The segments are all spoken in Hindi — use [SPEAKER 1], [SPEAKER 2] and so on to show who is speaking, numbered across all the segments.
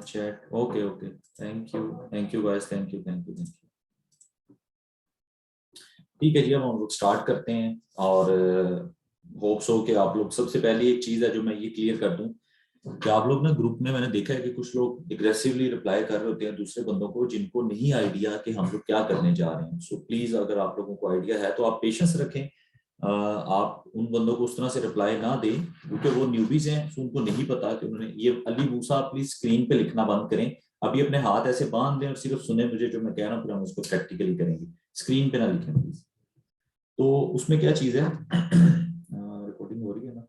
[SPEAKER 1] Chat okay okay thank you guys thank you ठीक है जी। अब हम लोग स्टार्ट करते हैं और होप्स हो कि आप लोग, सबसे पहली एक चीज है जो मैं ये क्लियर कर दूं कि आप लोग ना ग्रुप में मैंने देखा है कि कुछ लोग एग्रेसिवली रिप्लाई कर रहे होते हैं दूसरे बंदों को जिनको नहीं आइडिया कि हम लोग क्या करने जा रहे हैं। सो प्लीज अगर आप लोगों को आइडिया है तो आप पेशेंस रखें। आप उन बंदों को उस तरह से रिप्लाई ना दें क्योंकि वो न्यूबीज हैं, सो उनको नहीं पता कि उन्होंने ये अली मूसा प्लीज स्क्रीन पे लिखना बंद करें। अभी अपने हाथ ऐसे बांध दें और सिर्फ सुने मुझे जो मैं कह रहा हूँ, फिर हम उसको प्रैक्टिकली करेंगे। स्क्रीन पे ना लिखें प्लीज। तो उसमें क्या चीज है रिकॉर्डिंग हो रही है ना।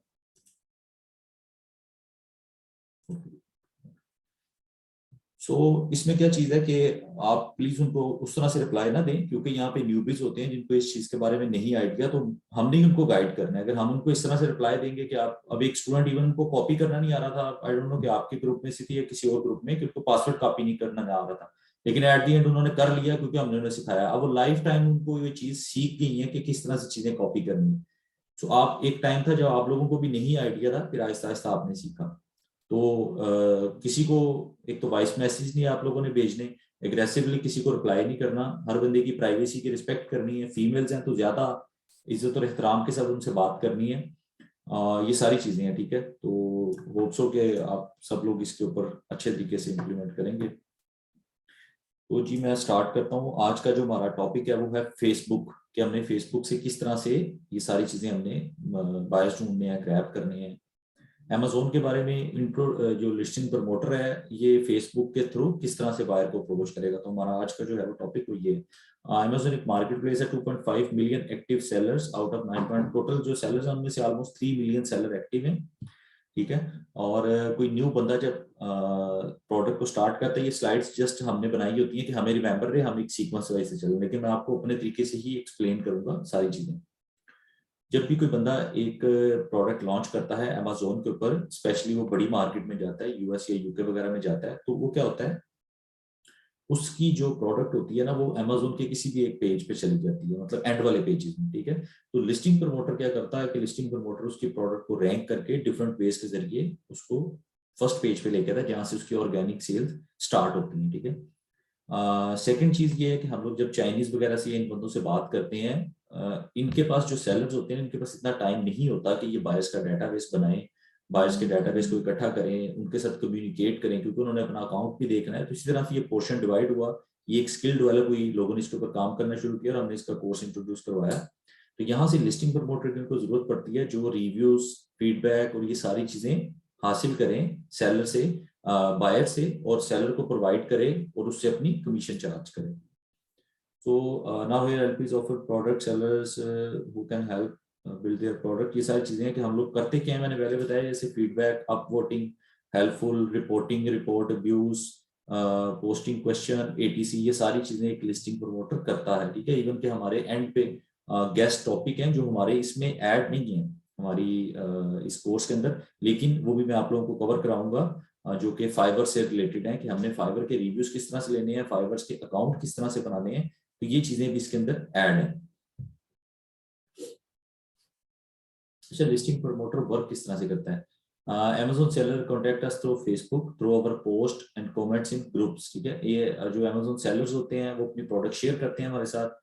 [SPEAKER 1] इसमें क्या चीज है कि आप प्लीज उनको उस तरह से रिप्लाई ना दें क्योंकि यहाँ पे न्यूबीज होते हैं जिनको इस चीज के बारे में नहीं आइडिया, तो हमने ही उनको गाइड करना है। अगर हम उनको इस तरह से रिप्लाई देंगे कि आप, अब एक स्टूडेंट इवन उनको कॉपी करना नहीं आ रहा था, आई डोंट नो कि आपके ग्रुप में से थी या किसी और ग्रुप में, कि उनको पासवर्ड कॉपी नहीं करना आ रहा था, लेकिन एट दी एंड उन्होंने कर लिया क्योंकि हमने उन्हें सिखाया। अब वो लाइफ टाइम उनको ये चीज सीख गई है कि किस तरह से चीजें कॉपी करनी है। तो आप, एक टाइम था जब आप लोगों को भी नहीं आइडिया था, फिर आहिस्ता आहिस्ता आपने सीखा। तो किसी को, एक तो वॉइस मैसेज नहीं आप लोगों ने भेजने, एग्रेसिवली किसी को रिप्लाई नहीं करना, हर बंदे की प्राइवेसी की रिस्पेक्ट करनी है। फीमेल्स हैं तो ज्यादा इज्जत और एहतराम के साथ उनसे बात करनी है। ये सारी चीजें हैं, ठीक है। तो होप्स हो कि आप सब लोग इसके ऊपर अच्छे तरीके से इम्प्लीमेंट करेंगे। तो जी मैं स्टार्ट करता हूँ। आज का जो हमारा टॉपिक है वो है फेसबुक, कि हमने फेसबुक से किस तरह से ये सारी चीजें हमने बायर्स ढूंढने हैं, क्रैप करने हैं। Amazon के बारे में इंट्रो, जो लिस्टिंग प्रमोटर है ये फेसबुक के थ्रू किस तरह से बायर को अप्रोच करेगा, तो हमारा आज का जो है वो टॉपिक वो ये है। Amazon एक मार्केट प्लेस है, 2.5 million active sellers out of 9 total जो सेलर्स हैं उनमें से ऑलमोस्ट 3 मिलियन सेलर एक्टिव हैं, ठीक है। और कोई न्यू बंदा जब प्रोडक्ट को स्टार्ट करता है, ये स्लाइड्स जस्ट हमने बनाई होती हैं कि हमें रिमेंबर रहे, हम एक सीक्वेंस वाइज से चलें, लेकिन मैं आपको अपने तरीके से ही एक्सप्लेन करूंगा सारी चीजें। जब भी कोई बंदा एक प्रोडक्ट लॉन्च करता है अमेजोन के ऊपर, स्पेशली वो बड़ी मार्केट में जाता है, यूएस या यूके वगैरह में जाता है, तो वो क्या होता है, उसकी जो प्रोडक्ट होती है ना वो अमेजोन के किसी भी एक पेज पे चली जाती है, मतलब एंड वाले पेजेस में, ठीक है। तो लिस्टिंग प्रमोटर क्या करता है कि लिस्टिंग प्रमोटर उसकी प्रोडक्ट को रैंक करके डिफरेंट वेज के जरिए उसको फर्स्ट पेज पे लेके आता है जहां से उसकी ऑर्गेनिक सेल्स स्टार्ट होती है, ठीक है। सेकंड चीज ये है कि हम लोग जब चाइनीज वगैरह से इन बंदों से बात करते हैं, इनके पास जो सेलर्स होते हैं इनके पास इतना टाइम नहीं होता कि ये बायर्स का डाटाबेस बनाएं, बायर्स के डाटाबेस को इकट्ठा करें, उनके साथ कम्युनिकेट करें, क्योंकि उन्होंने अपना अकाउंट भी देखना है। तो इसी तरह से ये पोर्शन डिवाइड हुआ। ये एक स्किल डेवलप हुई, लोगों ने इसके ऊपर काम करना शुरू किया और हमने इसका कोर्स इंट्रोड्यूस करवाया। तो यहाँ से लिस्टिंग प्रमोटर की इनको जरूरत पड़ती है जो रिव्यूज, फीडबैक और ये सारी चीजें हासिल करें सेलर से, बायर से, और सेलर को प्रोवाइड करे और उससे अपनी कमीशन चार्ज करे। So now here LPs offer product sellers who can help build their product। ये सारी चीजें हैं कि हम लोग करते क्या है, मैंने पहले बताया, जैसे feedback, upvoting, helpful, reporting, report, views, posting question, ETC, ये सारी चीजें एक लिस्टिंग प्रमोटर करता है, ठीक है। इवन के हमारे एंड पे गेस्ट टॉपिक हैं जो हमारे इसमें ऐड नहीं है हमारी इस कोर्स के अंदर, लेकिन वो भी मैं आप लोगों को कवर कराऊंगा, जो कि फाइवर से रिलेटेड है, कि हमने फाइवर के रिव्यूज किस तरह से लेने हैं, फाइवर के अकाउंट किस तरह से बनाने हैं, तो ये चीजें भी इसके अंदर ऐड है। अच्छा, लिस्टिंग प्रमोटर वर्क किस तरह से करता है। Amazon seller contact us through Facebook through our post and comments in groups, ठीक है। ये जो Amazon sellers होते हैं वो अपनी प्रोडक्ट शेयर करते हैं हमारे साथ।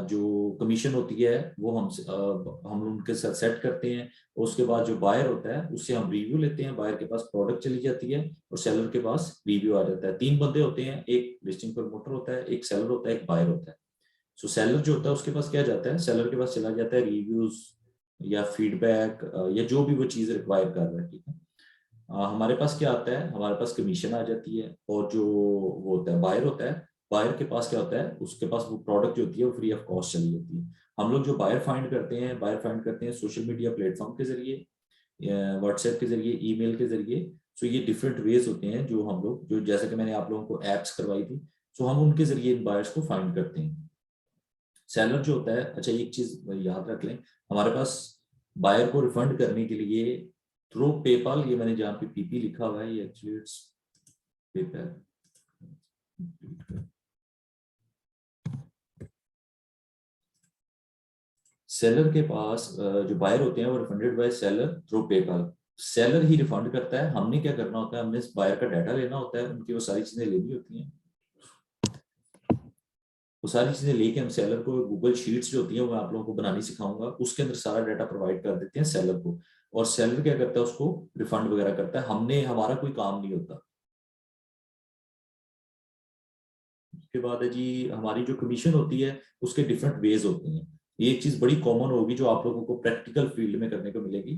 [SPEAKER 1] जो कमीशन होती है वो हम उनके साथ सेट करते हैं। उसके बाद जो बायर होता है उससे हम रिव्यू लेते हैं, बायर के पास प्रोडक्ट चली जाती है और सेलर के पास रिव्यू आ जाता है। 3 बंदे होते हैं, एक लिस्टिंग प्रमोटर होता है, एक सेलर होता है, एक बायर होता है। सो सेलर जो होता है उसके पास क्या जाता है, सेलर के पास चला जाता है रिव्यूज या फीडबैक या जो भी वो चीज रिक्वायर कर रहा है, ठीक है। हमारे पास क्या आता है, हमारे पास कमीशन आ जाती है, और जो वो होता है बायर होता है, बायर के पास क्या होता है, उसके पास वो प्रोडक्ट जो होती है वो फ्री ऑफ कॉस्ट चली जाती है। हम लोग जो बायर फाइंड करते हैं, बायर फाइंड करते हैं सोशल मीडिया प्लेटफॉर्म के जरिए, व्हाट्सएप के जरिए, ईमेल के जरिए। सो ये डिफरेंट वेज होते हैं जो हम लोग, जो जैसे कि मैंने आप लोगों को एप्स करवाई थी, सो हम उनके जरिए इन बायर्स को फाइंड करते हैं। सेलर जो होता है, अच्छा एक चीज याद रख लें, हमारे पास बायर को रिफंड करने के लिए थ्रू पेपाल, ये मैंने जहाँ पे पीपी लिखा हुआ है, ये एक्चुअली इट्स पेपैल। सेलर के पास जो बायर होते हैं वो refunded by seller through PayPal. Seller ही रिफंड करता है। हमने क्या करना होता है, हमने बायर का डाटा लेना होता है, उनकी वो सारी चीजें लेनी होती हैं। वो सारी चीजें लेके हम सेलर को, गूगल शीट्स जो होती है वो आप लोगों को बनानी सिखाऊंगा, उसके अंदर सारा डाटा प्रोवाइड कर देते हैं सेलर को, और सेलर क्या करता है, उसको रिफंड वगैरह करता है। हमारा कोई काम नहीं होता। उसके बाद है जी, हमारी जो कमीशन होती है उसके डिफरेंट वेज होते हैं। ये एक चीज बड़ी कॉमन होगी जो आप लोगों को प्रैक्टिकल फील्ड में करने को मिलेगी।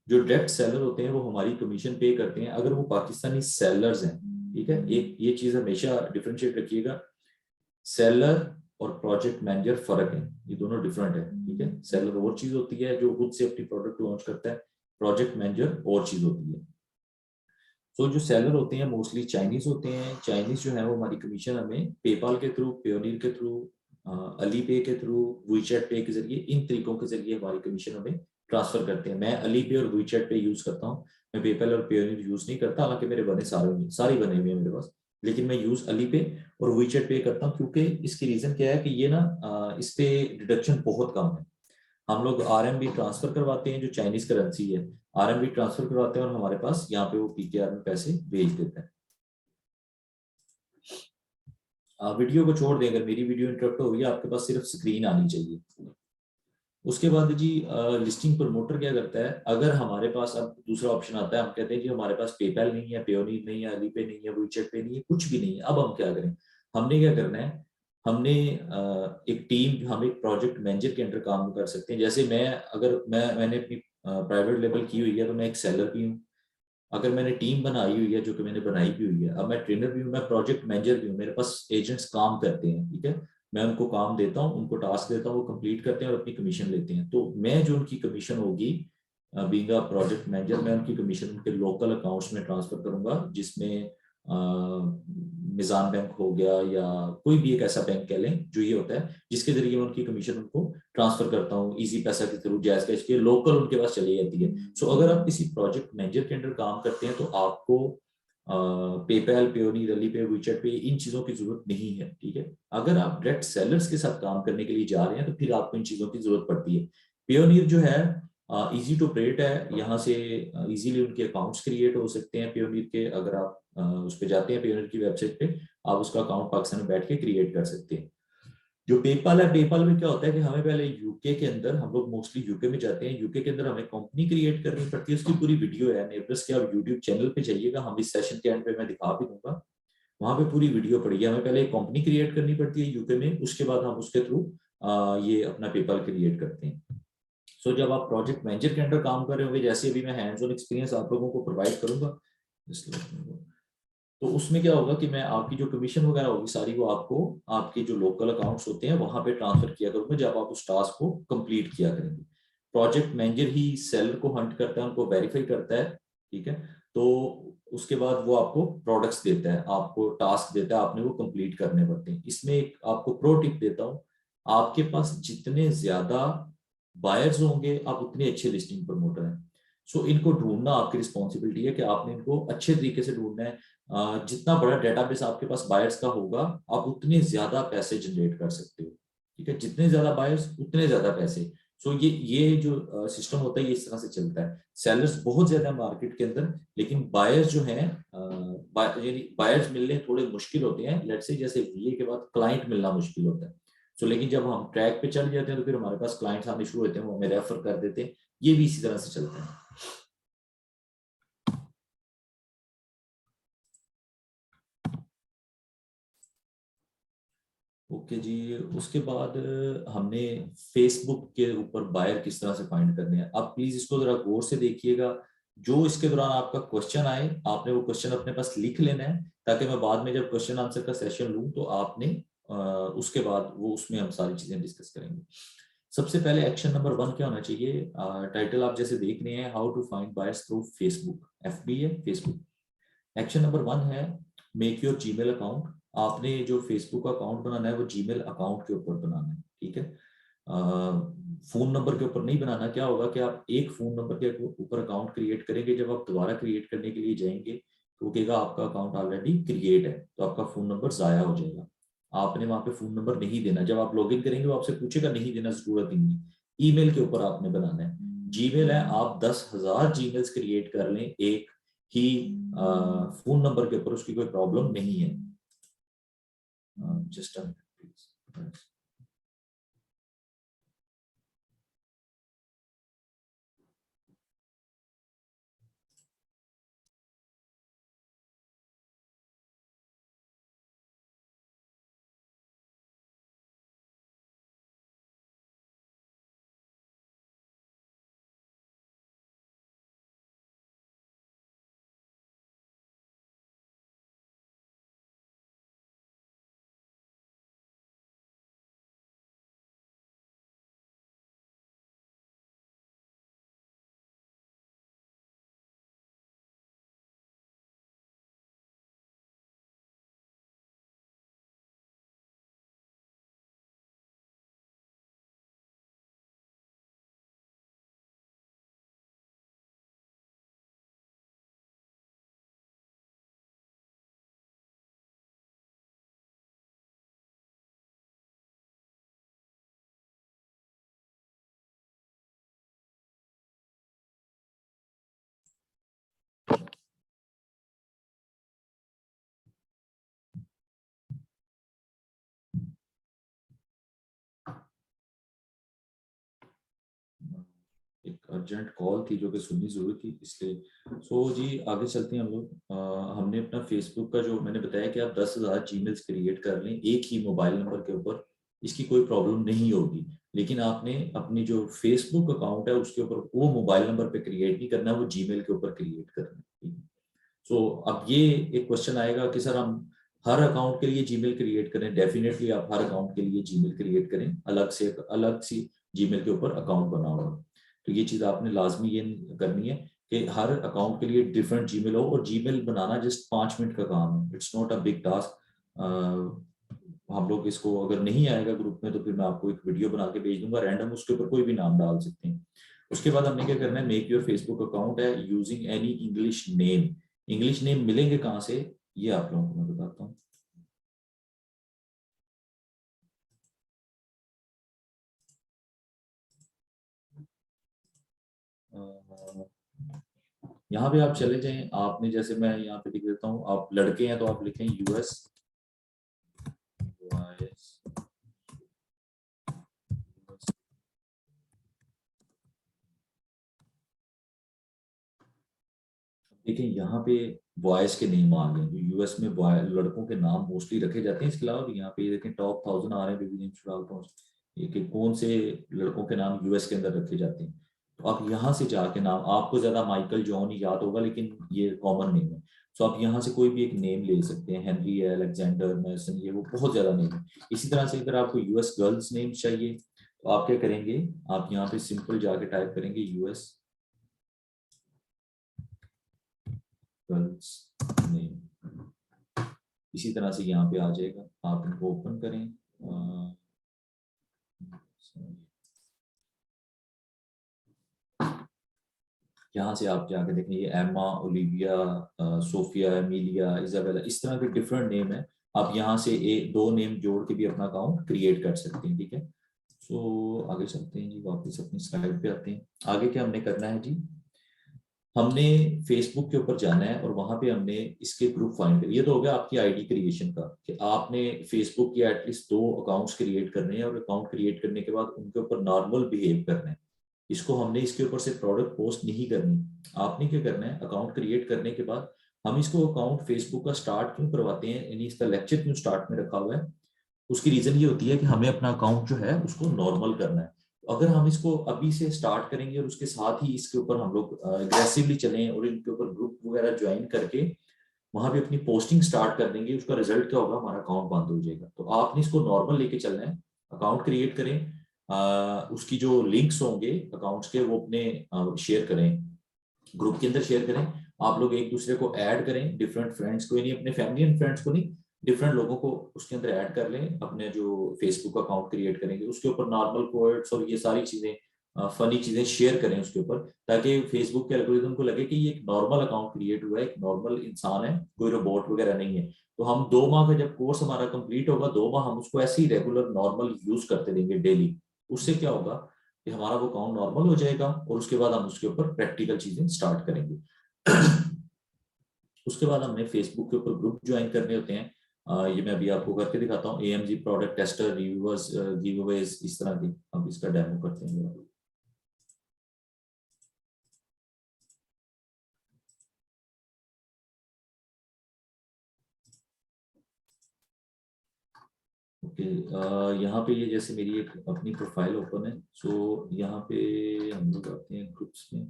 [SPEAKER 1] जो डायरेक्ट सेलर होते हैं वो हमारी कमीशन पे करते हैं अगर वो पाकिस्तानी सेलर्स हैं। ठीक है, एक ये चीज हमेशा डिफरेंशिएट रखिएगा। सेलर और प्रोजेक्ट मैनेजर फर्क है, ये दोनों डिफरेंट है। ठीक है, सेलर और चीज होती है जो खुद से अपनी प्रोडक्ट लॉन्च करता है, प्रोजेक्ट मैनेजर और चीज होती है। तो जो सेलर होते हैं मोस्टली चाइनीज होते हैं। चाइनीज जो है वो हमारी कमीशन हमें पेपाल के थ्रू, पेयोनियर के थ्रू, अली पे के थ्रू, वीचैट पे के जरिए, इन तरीकों के जरिए हमारी कमीशन हमें ट्रांसफर करते हैं। मैं अली पे और वीचैट पे यूज करता हूँ, मैं पेपल और पेयोनियर यूज नहीं करता, हालांकि मेरे बने सारे बने हुए हैं मेरे पास, लेकिन मैं यूज अली पे और वीचैट पे करता हूँ, क्योंकि इसकी रीजन क्या है कि ये ना इस पे डिडक्शन बहुत कम है। हम लोग आरएमबी ट्रांसफर करवाते हैं, जो चाइनीज करेंसी है, आरएमबी ट्रांसफर करवाते हैं और हमारे पास यहाँ पे वो पीकेआर में पैसे भेज देते हैं। वीडियो को छोड़ दें, अगर मेरी वीडियो इंटरप्ट हो गई, आपके पास सिर्फ स्क्रीन आनी चाहिए। उसके बाद जी लिस्टिंग प्रमोटर क्या करता है, अगर हमारे पास अब दूसरा ऑप्शन आता है, हम कहते हैं जी हमारे पास पेपैल नहीं है, पेयोनियर नहीं है, अलीपे नहीं है, वीचैट पे नहीं है, कुछ भी नहीं है, अब हम क्या करें। हमने क्या करना है, हमने एक टीम, हम एक प्रोजेक्ट मैनेजर के अंडर काम कर सकते हैं। जैसे मैं, अगर मैंने अपनी प्राइवेट लेवल की हुई है तो मैं एक सेलर भी हूँ। अगर मैंने टीम बनाई हुई है, जो कि मैंने बनाई भी हुई है, अब मैं ट्रेनर भी हूँ, मैं प्रोजेक्ट मैनेजर भी हूँ, मेरे पास एजेंट्स काम करते हैं। ठीक है, मैं उनको काम देता हूँ, उनको टास्क देता हूँ, वो कंप्लीट करते हैं और अपनी कमीशन लेते हैं। तो मैं जो उनकी कमीशन होगी बीइंग अ प्रोजेक्ट मैनेजर, मैं उनकी कमीशन उनके लोकल अकाउंट्स में ट्रांसफर करूंगा, जिसमें मिजान बैंक हो गया या कोई भी एक ऐसा बैंक कह लें जो ये होता है, जिसके जरिए मैं उनकी कमीशन उनको ट्रांसफर करता हूँ इजी पैसा के थ्रू, जैज कैश के, लोकल उनके पास चली जाती है। सो अगर आप किसी प्रोजेक्ट मैनेजर के अंडर काम करते हैं तो आपको पेपैल, पेयोनियर, अली पे, वीचैट पे, इन चीजों की जरूरत नहीं है। ठीक है, अगर आप डायरेक्ट सेलर्स के साथ काम करने के लिए जा रहे हैं तो फिर आपको इन चीजों की जरूरत पड़ती है। पेयोनियर जो है इजी टू ऑपरेट है, यहाँ से इजीली उनके अकाउंट्स क्रिएट हो सकते हैं पेयोनियर के। अगर आप उस पर जाते हैं पेयोनियर की वेबसाइट पे, आप उसका अकाउंट पाकिस्तान में बैठ के क्रिएट कर सकते हैं। जो पेपाल है, पेपाल में क्या होता है कि हमें पहले यूके के अंदर, हम लोग मोस्टली यूके में जाते हैं, यूके के अंदर हमें कंपनी क्रिएट करनी पड़ती है। उसकी पूरी वीडियो है नेबरस के, आप यूट्यूब चैनल पे जाइएगा, हम इस सेशन के एंड पे मैं दिखा भी दूंगा, वहां पे पूरी वीडियो पड़ेगी। हमें पहले एक कंपनी क्रिएट करनी पड़ती है यूके में, उसके बाद हम उसके थ्रू ये अपना पेपाल क्रिएट करते हैं। सो जब आप प्रोजेक्ट मैनेजर के अंडर काम कर रहे होंगे, जैसे अभी मैं हैंड्स ऑन एक्सपीरियंस आप लोगों को प्रोवाइड करूंगा, तो उसमें क्या होगा कि मैं आपकी जो कमीशन वगैरह होगी सारी, वो आपको आपके जो लोकल अकाउंट्स होते हैं वहां पे ट्रांसफर किया करूंगा जब आप उस टास्क को कंप्लीट किया करेंगे। प्रोजेक्ट मैनेजर ही सेलर को हंट करता है, उनको वेरीफाई करता है। ठीक है, तो उसके बाद वो आपको प्रोडक्ट्स देता है, आपको टास्क देता है, आपने वो कंप्लीट करने पड़ते हैं। इसमें एक आपको प्रो टिप देता हूँ, आपके पास जितने ज्यादा बायर्स होंगे आप उतने अच्छे लिस्टिंग प्रमोटर हैं। सो इनको ढूंढना आपकी रिस्पॉन्सिबिलिटी है कि आपने इनको अच्छे तरीके से ढूंढना है। जितना बड़ा डेटाबेस आपके पास बायर्स का होगा, आप उतने ज्यादा पैसे जनरेट कर सकते हो। ठीक है, जितने ज्यादा बायर्स उतने ज्यादा पैसे। सो ये जो सिस्टम होता है ये इस तरह से चलता है। सेलर्स बहुत ज्यादा मार्केट के अंदर, लेकिन बायर्स जो हैं, बायर्स मिलने थोड़े मुश्किल होते हैं। लेट्स से जैसे वीए के बाद क्लाइंट मिलना मुश्किल होता है। सो लेकिन जब हम ट्रैक पे चल जाते हैं तो फिर हमारे पास क्लाइंट्स आने शुरू होते हैं, वो हमें रेफर कर देते हैं। ये भी इसी तरह से चलता है। ओके जी, उसके बाद हमने फेसबुक के ऊपर बायर किस तरह से फाइंड करने हैं। आप प्लीज इसको जरा गौर से देखिएगा। जो इसके दौरान आपका क्वेश्चन आए, आपने वो क्वेश्चन अपने पास लिख लेना है, ताकि मैं बाद में जब क्वेश्चन आंसर का सेशन लूँ तो आपने उसके बाद वो, उसमें हम सारी चीजें डिस्कस करेंगे। सबसे पहले एक्शन नंबर 1 क्या होना चाहिए। टाइटल आप जैसे देख रहे हैं, how to find buyers through Facebook, FB है फेसबुक। एक्शन नंबर 1 है मेक योर जीमेल अकाउंट। आपने जो फेसबुक अकाउंट बनाना है वो जीमेल अकाउंट के ऊपर बनाना है। ठीक है, फोन नंबर के ऊपर नहीं बनाना। क्या होगा कि आप एक फोन नंबर के ऊपर अकाउंट क्रिएट करेंगे, जब आप दोबारा क्रिएट करने के लिए जाएंगे तो वो कहेगा आपका अकाउंट ऑलरेडी क्रिएट है, तो आपका फोन नंबर जाया हो जाएगा। आपने वहां पे फोन नंबर नहीं देना। जब आप लॉगिन करेंगे वो आपसे पूछेगा, नहीं देना, जरूरत ही नहीं। ईमेल के ऊपर आपने बनाना है। जीमेल है, आप 10,000 जीमेल्स क्रिएट कर लें एक ही फोन नंबर के ऊपर, उसकी कोई प्रॉब्लम नहीं है। जस्ट एक अर्जेंट कॉल थी जो कि सुननी जरूरी थी, इसलिए। सो जी आगे चलते हैं हम लोग। हमने अपना फेसबुक का जो मैंने बताया कि आप 10,000 जीमेल्स क्रिएट कर लें एक ही मोबाइल नंबर के ऊपर, इसकी कोई प्रॉब्लम नहीं होगी। लेकिन आपने अपनी जो फेसबुक अकाउंट है उसके ऊपर वो मोबाइल नंबर पे क्रिएट नहीं करना, वो जीमेल के ऊपर क्रिएट करना है। सो अब ये एक क्वेश्चन आएगा कि सर हम हर अकाउंट के लिए जीमेल क्रिएट करें? डेफिनेटली आप हर अकाउंट के लिए जीमेल क्रिएट करें, अलग सी जीमेल के ऊपर अकाउंट बना हुआ। तो ये चीज आपने लाजमी ये करनी है कि हर अकाउंट के लिए डिफरेंट जीमेल हो, और जीमेल बनाना जस्ट 5 मिनट का काम है, it's not a big task. हम लोग इसको अगर नहीं आएगा ग्रुप में तो फिर मैं आपको एक वीडियो बना के भेज दूंगा रैंडम, उसके ऊपर कोई भी नाम डाल सकते हैं। उसके बाद हमने क्या करना है, मेक योर फेसबुक अकाउंट है using any English name. English name मिलेंगे कहाँ से, ये आप लोगों को मैं बताता हूँ। यहाँ पे आप चले जाएं, आपने जैसे मैं यहाँ पे लिख देता हूँ, आप लड़के हैं तो आप लिखें यूएस देखिए यहाँ पे बॉयज के नेम आ गए, जो यूएस में बॉय लड़कों के नाम मोस्टली रखे जाते हैं। इसके अलावा भी यहाँ पे देखें टॉप 1000 आ रहे हैं बेबी नेम्स डालता हूँ, ये कि कौन से लड़कों के नाम यूएस के अंदर रखे जाते हैं। तो आप यहाँ से जाके नाम, आपको ज्यादा माइकल जॉन ही याद होगा लेकिन ये कॉमन नेम है। तो आप यहाँ से कोई भी एक नेम ले सकते हैं, हेनरी है, अलेक्जेंडर, मैसन, ये वो बहुत ज्यादा नेम है। इसी तरह से अगर आपको यूएस गर्ल्स नेम चाहिए तो आप क्या करेंगे, आप यहाँ पे सिंपल जाके टाइप करेंगे यूएस गर्ल्स नेम। इसी तरह से यहाँ पे आ जाएगा, आप इनको ओपन करें। यहाँ से आप जाके देखें, ये एमा, ओलिविया, सोफिया, एमिलिया, इजाबेला, इस तरह के डिफरेंट नेम है। आप यहाँ से एक दो नेम जोड़ के भी अपना अकाउंट क्रिएट कर सकते हैं, ठीक है। सो आगे चलते हैं जी, वापस अपनी स्लाइड पे आते हैं। आगे क्या हमने करना है जी, हमने फेसबुक के ऊपर जाना है और वहां पे हमने इसके ग्रुप फाइंड कर, ये तो हो गया आपकी आईडी क्रिएशन का, कि आपने फेसबुक के एटलीस्ट 2 अकाउंट्स क्रिएट करने हैं, और अकाउंट क्रिएट करने के बाद उनके ऊपर नॉर्मल बिहेव करना है। इसको हमने इसके ऊपर से प्रोडक्ट पोस्ट नहीं करनी। आपने क्या करना है, अकाउंट क्रिएट करने के बाद हम इसको अकाउंट फेसबुक का स्टार्ट क्यों करवाते हैं, यानी इसका लेक्चर क्यों स्टार्ट में रखा हुआ है, उसकी रीजन ये होती है कि हमें अपना अकाउंट जो है उसको नॉर्मल करना है। तो अगर हम इसको अभी से स्टार्ट करेंगे और उसके साथ ही इसके ऊपर हम लोग एग्रेसिवली चलें और इनके ऊपर ग्रुप वगैरह ज्वाइन करके वहां पे अपनी पोस्टिंग स्टार्ट कर देंगे, उसका रिजल्ट क्या होगा, हमारा अकाउंट बंद हो जाएगा। तो आपने इसको नॉर्मल लेके चलना है, अकाउंट क्रिएट करें, उसकी जो लिंक्स होंगे अकाउंट्स के वो अपने शेयर करें, ग्रुप के अंदर शेयर करें। आप लोग एक दूसरे को ऐड करें, डिफरेंट फ्रेंड्स को, नहीं अपने फैमिली एंड फ्रेंड्स को नहीं, डिफरेंट लोगों को उसके अंदर ऐड कर लें। अपने जो फेसबुक अकाउंट क्रिएट करेंगे उसके ऊपर नॉर्मल कोट्स और ये सारी चीजें, फनी चीजें शेयर करें उसके ऊपर, ताकि फेसबुक के एल्गोरिथम को लगे कि ये एक नॉर्मल अकाउंट क्रिएट हुआ है, एक नॉर्मल इंसान है, कोई रोबोट वगैरह नहीं है। तो हम 2 माह का जब कोर्स हमारा कंप्लीट होगा, 2 माह हम उसको ऐसे ही रेगुलर नॉर्मल यूज करते रहेंगे डेली। उससे क्या होगा, कि हमारा वो अकाउंट नॉर्मल हो जाएगा और उसके बाद हम उसके ऊपर प्रैक्टिकल चीजें स्टार्ट करेंगे। उसके बाद हमने फेसबुक के ऊपर ग्रुप ज्वाइन करने होते हैं। ये मैं अभी आपको करके दिखाता हूँ। AMG product tester reviewers give Awez इस तरह की, अब इसका डेमो करते हैं। ओके, यहाँ पे ये जैसे मेरी एक अपनी प्रोफाइल ओपन है, सो यहाँ पे हम लोग आते हैं ग्रुप्स में।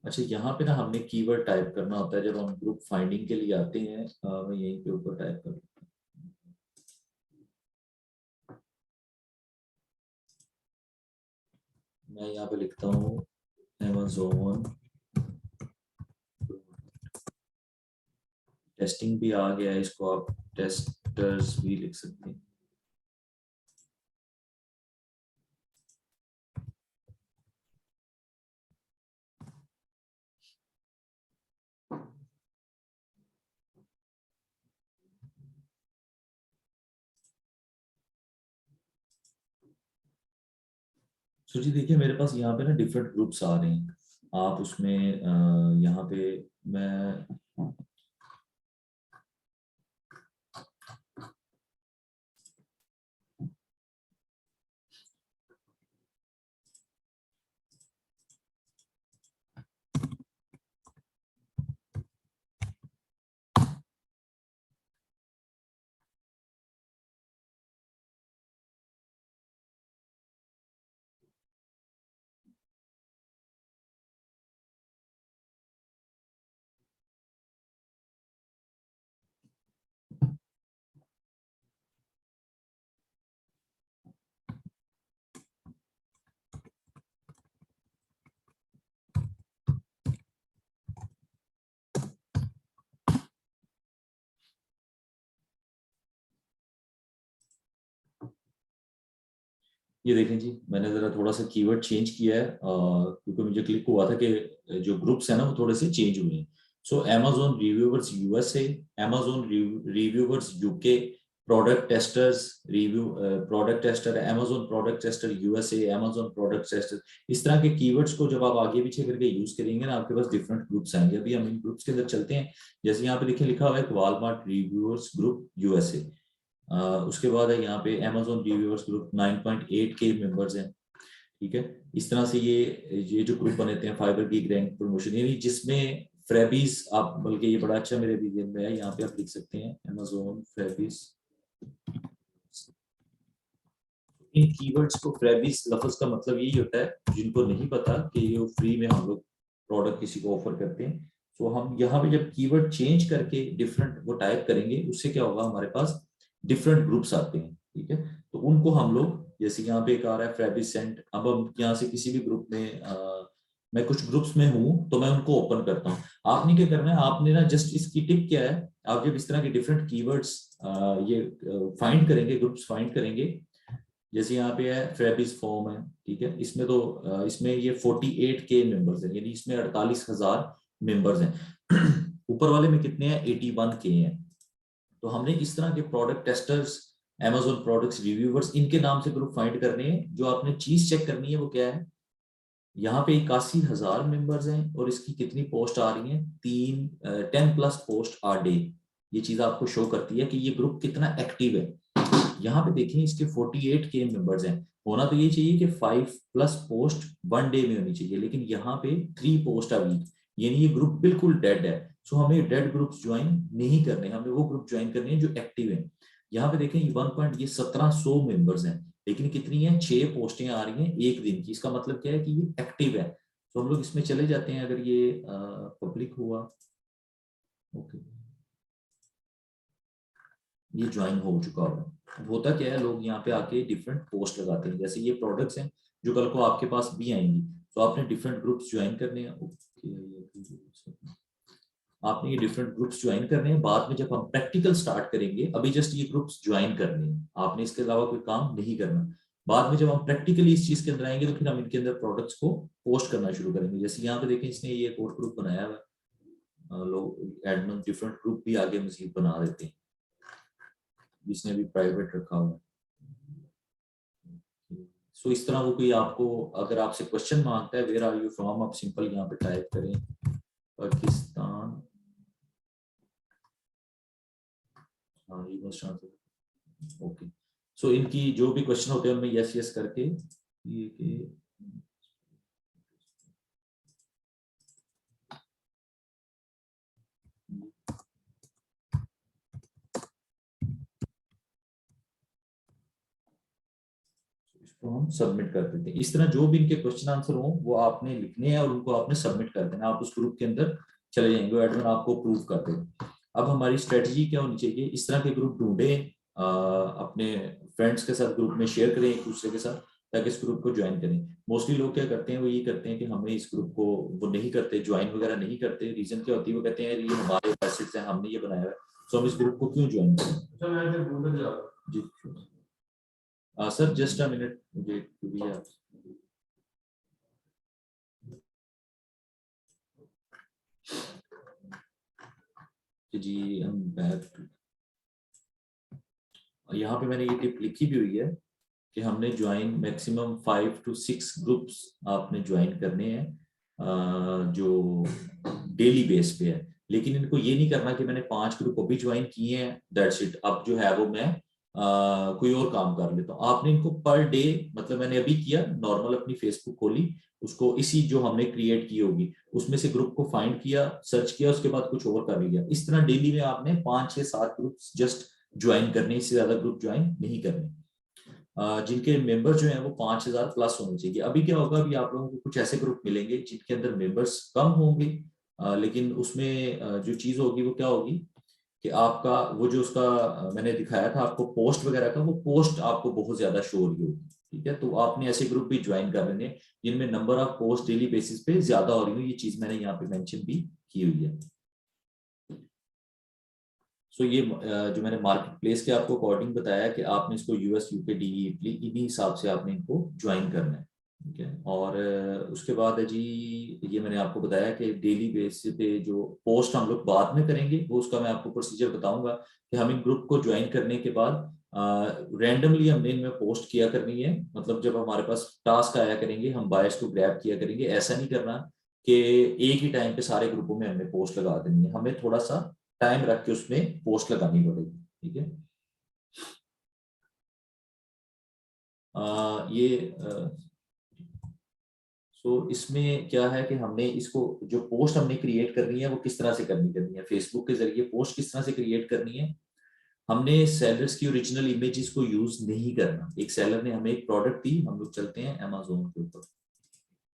[SPEAKER 1] अच्छा, यहाँ पे ना हमने कीवर्ड टाइप करना होता है जब हम ग्रुप फाइंडिंग के लिए आते हैं। मैं यहीं पे ऊपर टाइप कर, मैं यहाँ पे लिखता हूँ Amazon टेस्टिंग भी आ गया है, इसको आप टेस्टर्स भी लिख सकते हैं। तो जी देखिए, मेरे पास यहाँ पे ना डिफरेंट ग्रुप्स आ रहे हैं। आप उसमें यहाँ पे मैं ये देखें जी, मैंने जरा थोड़ा सा कीवर्ड चेंज किया है क्योंकि मुझे क्लिक हुआ था कि जो ग्रुप्स है ना वो थोड़े से चेंज हुए हैं। सो Amazon reviewers USA, Amazon reviewers UK, product testers review, product tester है Amazon product tester USA, Amazon product tester. इस तरह के कीवर्ड्स को जब आप आगे पीछे करके यूज करेंगे ना, आपके पास डिफरेंट ग्रुप्स आएंगे। अभी हम इन ग्रुप्स के अंदर चलते हैं। जैसे यहाँ पे देखिए लिखा हुआ है वॉलमार्ट रिव्यूअर्स ग्रुप USA। उसके बाद है यहाँ पे Amazon रिव्यूअर्स ग्रुप 9.8 के मेंबर्स हैं। ठीक है, इस तरह से ये जो ग्रुप बने हैं फाइबर की रैंक प्रमोशन, यानी जिसमें फ्रेबीज, आप बल्कि ये बड़ा अच्छा मेरे रीजन में है, यहाँ पे आप लिख सकते हैं Amazon फ्रेबीज। इन कीवर्ड्स को, फ्रेबीज लफ्ज का मतलब यही होता है, जिनको नहीं पता कि ये फ्री में हम लोग प्रोडक्ट किसी को ऑफर करते हैं। तो हम यहाँ पे जब कीवर्ड चेंज करके डिफरेंट वो टाइप करेंगे, उससे क्या होगा, हमारे पास डिफरेंट ग्रुप्स आते हैं। ठीक है, तो उनको हम लोग, जैसे यहाँ पे एक आ रहा है फ्रेबिस सेंट, अब हम यहाँ से किसी भी ग्रुप में मैं कुछ ग्रुप्स में हूँ तो मैं उनको ओपन करता हूँ। आपने क्या करना है, आपने ना जस्ट इसकी टिप क्या है, आप जब इस तरह के डिफरेंट कीवर्ड्स ये फाइंड करेंगे, ग्रुप्स फाइंड करेंगे, जैसे यहाँ पे है फ्रेबिस फॉर्म है। ठीक है, इसमें तो इसमें ये 48 के मेंबर्स हैं, यानी इसमें 48,000 मेंबर्स हैं। ऊपर वाले में कितने हैं, 81 के हैं। तो हमने इस तरह के product testers, Amazon products reviewers, इनके नाम से ग्रुप फाइंड करने हैं। जो आपने चीज चेक करनी है वो क्या है, यहाँ पे 81,000 मेंबर्स हैं और इसकी कितनी पोस्ट आ रही है, 10+ पोस्ट आ डे। ये चीज आपको शो करती है कि ये ग्रुप कितना एक्टिव है। यहाँ पे देखें, इसके 48 के मेंबर्स हैं। होना तो ये चाहिए कि 5+ पोस्ट 1 डे में होनी चाहिए, लेकिन यहाँ पे 3 पोस्ट अ वीक, यानी ये ग्रुप बिल्कुल डेड है। सो हमें डेड ग्रुप्स ज्वाइन नहीं करने, हमें वो ग्रुप ज्वाइन करने हैं जो एक्टिव है। यहाँ पे देखें, ये 1700 मेंबर्स हैं, लेकिन कितनी है, 6 पोस्टें आ रही हैं एक दिन की। इसका मतलब क्या है कि ये एक्टिव है। तो हम लोग इसमें चले जाते हैं, अगर ये पब्लिक हुआ, ओके, ये ज्वाइन हो चुका होगा। अब होता क्या है, लोग यहाँ पे आके डिफरेंट पोस्ट लगाते हैं, जैसे ये प्रोडक्ट्स हैं जो कल को आपके पास भी आएंगी। तो आपने डिफरेंट ग्रुप्स ज्वाइन करने हैं। ओके, आपने ये डिफरेंट ग्रुप्स ज्वाइन करने हैं। बाद में जब हम प्रैक्टिकल स्टार्ट करेंगे, अभी जस्ट ये ग्रुप्स ज्वाइन करने हैं, आपने इसके अलावा कोई काम नहीं करना। बाद में जब हम प्रैक्टिकली इस चीज के अंदर आएंगे तो फिर हम इनके अंदर प्रोडक्ट्स को पोस्ट करना शुरू करेंगे। जैसे यहाँ पे देखें, इसने ये कोड ग्रुप बनाया हुआ है, लोग एडमिन डिफरेंट ग्रुप भी आगे मजीद बना देते हैं, इसने भी प्राइवेट रखा हुआ है। सो इस तरह वो कोई आपको अगर आपसे क्वेश्चन मांगता है वेयर आर यू फ्रॉम, आप सिंपल यहाँ पे टाइप करें पाकिस्तान, हाँ ये मस्ट आंसर, ओके। सो इनकी जो भी क्वेश्चन होते हैं उनमें यस यस करके ये कि इसको हम सबमिट कर देते हैं। इस तरह जो भी इनके क्वेश्चन आंसर हो वो आपने लिखने हैं और उनको आपने सबमिट कर देना। आप उस ग्रुप के अंदर चले जाएंगे, एडमिन आपको अप्रूव कर देगा। अब हमारी स्ट्रेटजी क्या होनी चाहिए, इस तरह के ग्रुप ढूंढें, अपने फ्रेंड्स के साथ ग्रुप में शेयर करें एक दूसरे के साथ, ताकि इस ग्रुप को ज्वाइन करें। मोस्टली लोग क्या करते हैं, वो ये करते हैं कि हमें इस ग्रुप को वो नहीं करते, ज्वाइन वगैरह नहीं करते। रीजन क्या होती है, वो कहते हैं ये हमारे एसेट्स हैं, हमने ये बनाया है, तो हम इस ग्रुप को क्यों ज्वाइन करें। जी सर जस्ट अ मिनट, मुझे जी हम बैक, यहाँ पे मैंने ये टिप लिखी भी हुई है कि हमने ज्वाइन मैक्सिमम 5 to 6 ग्रुप्स आपने ज्वाइन करने हैं, जो डेली बेस पे है। लेकिन इनको ये नहीं करना कि मैंने 5 ग्रुप अभी ज्वाइन किए हैं, दैट्स इट, अब जो है वो मैं कोई और काम कर लेता हूँ। आपने इनको पर डे, मतलब मैंने अभी किया नॉर्मल, अपनी फेसबुक खोली, उसको इसी जो हमने क्रिएट की होगी उसमें से ग्रुप को फाइंड किया, सर्च किया, उसके बाद कुछ और कर लिया। इस तरह डेली में आपने 5 6 7 ग्रुप जस्ट ज्वाइन करने, इससे ज्यादा ग्रुप ज्वाइन नहीं करने, जिनके मेंबर जो हैं वो 5,000 प्लस होने चाहिए। अभी क्या होगा, अभी आप लोगों को कुछ ऐसे ग्रुप मिलेंगे जिनके अंदर मेंबर्स कम होंगे, लेकिन उसमें जो चीज होगी वो क्या होगी कि आपका वो जो उसका मैंने दिखाया था आपको पोस्ट वगैरह का, वो पोस्ट आपको बहुत ज्यादा शो हो रही होगी। ठीक है, तो आपने ऐसे ग्रुप भी ज्वाइन कर लेने जिनमें number of post daily basis पे ज्यादा हो रही हो। ये चीज मैंने यहाँ पे मेंशन भी की हुई है। सो ये जो मैंने मार्केट प्लेस के आपको अकॉर्डिंग बताया कि आपने इसको यूएस यूके डी इटली इन्हीं हिसाब से आपने इनको ज्वाइन करना है। ठीक है, और उसके बाद है जी, ये मैंने आपको बताया कि डेली बेसिस पे जो पोस्ट हम लोग बाद में करेंगे, वो उसका मैं आपको प्रोसीजर बताऊंगा कि हम इन ग्रुप को ज्वाइन करने के बाद रैंडमली हमने इनमें पोस्ट किया करनी है। मतलब जब हमारे पास टास्क आया करेंगे हम बायस को ग्रैब किया करेंगे। ऐसा नहीं करना कि एक ही टाइम पे सारे ग्रुपों में हमने पोस्ट लगा देनी है, हमें थोड़ा सा टाइम रख के उसमें पोस्ट लगानी पड़ेगी। ठीक है, ये सो इसमें क्या है कि हमने इसको जो पोस्ट हमने क्रिएट करनी है वो किस तरह से करनी है, फेसबुक के जरिए पोस्ट किस तरह से क्रिएट करनी है। हमने सेलर्स की ओरिजिनल इमेजेस को यूज नहीं करना। एक सेलर ने हमें एक प्रोडक्ट दी, हम लोग चलते हैं अमेजोन के ऊपर।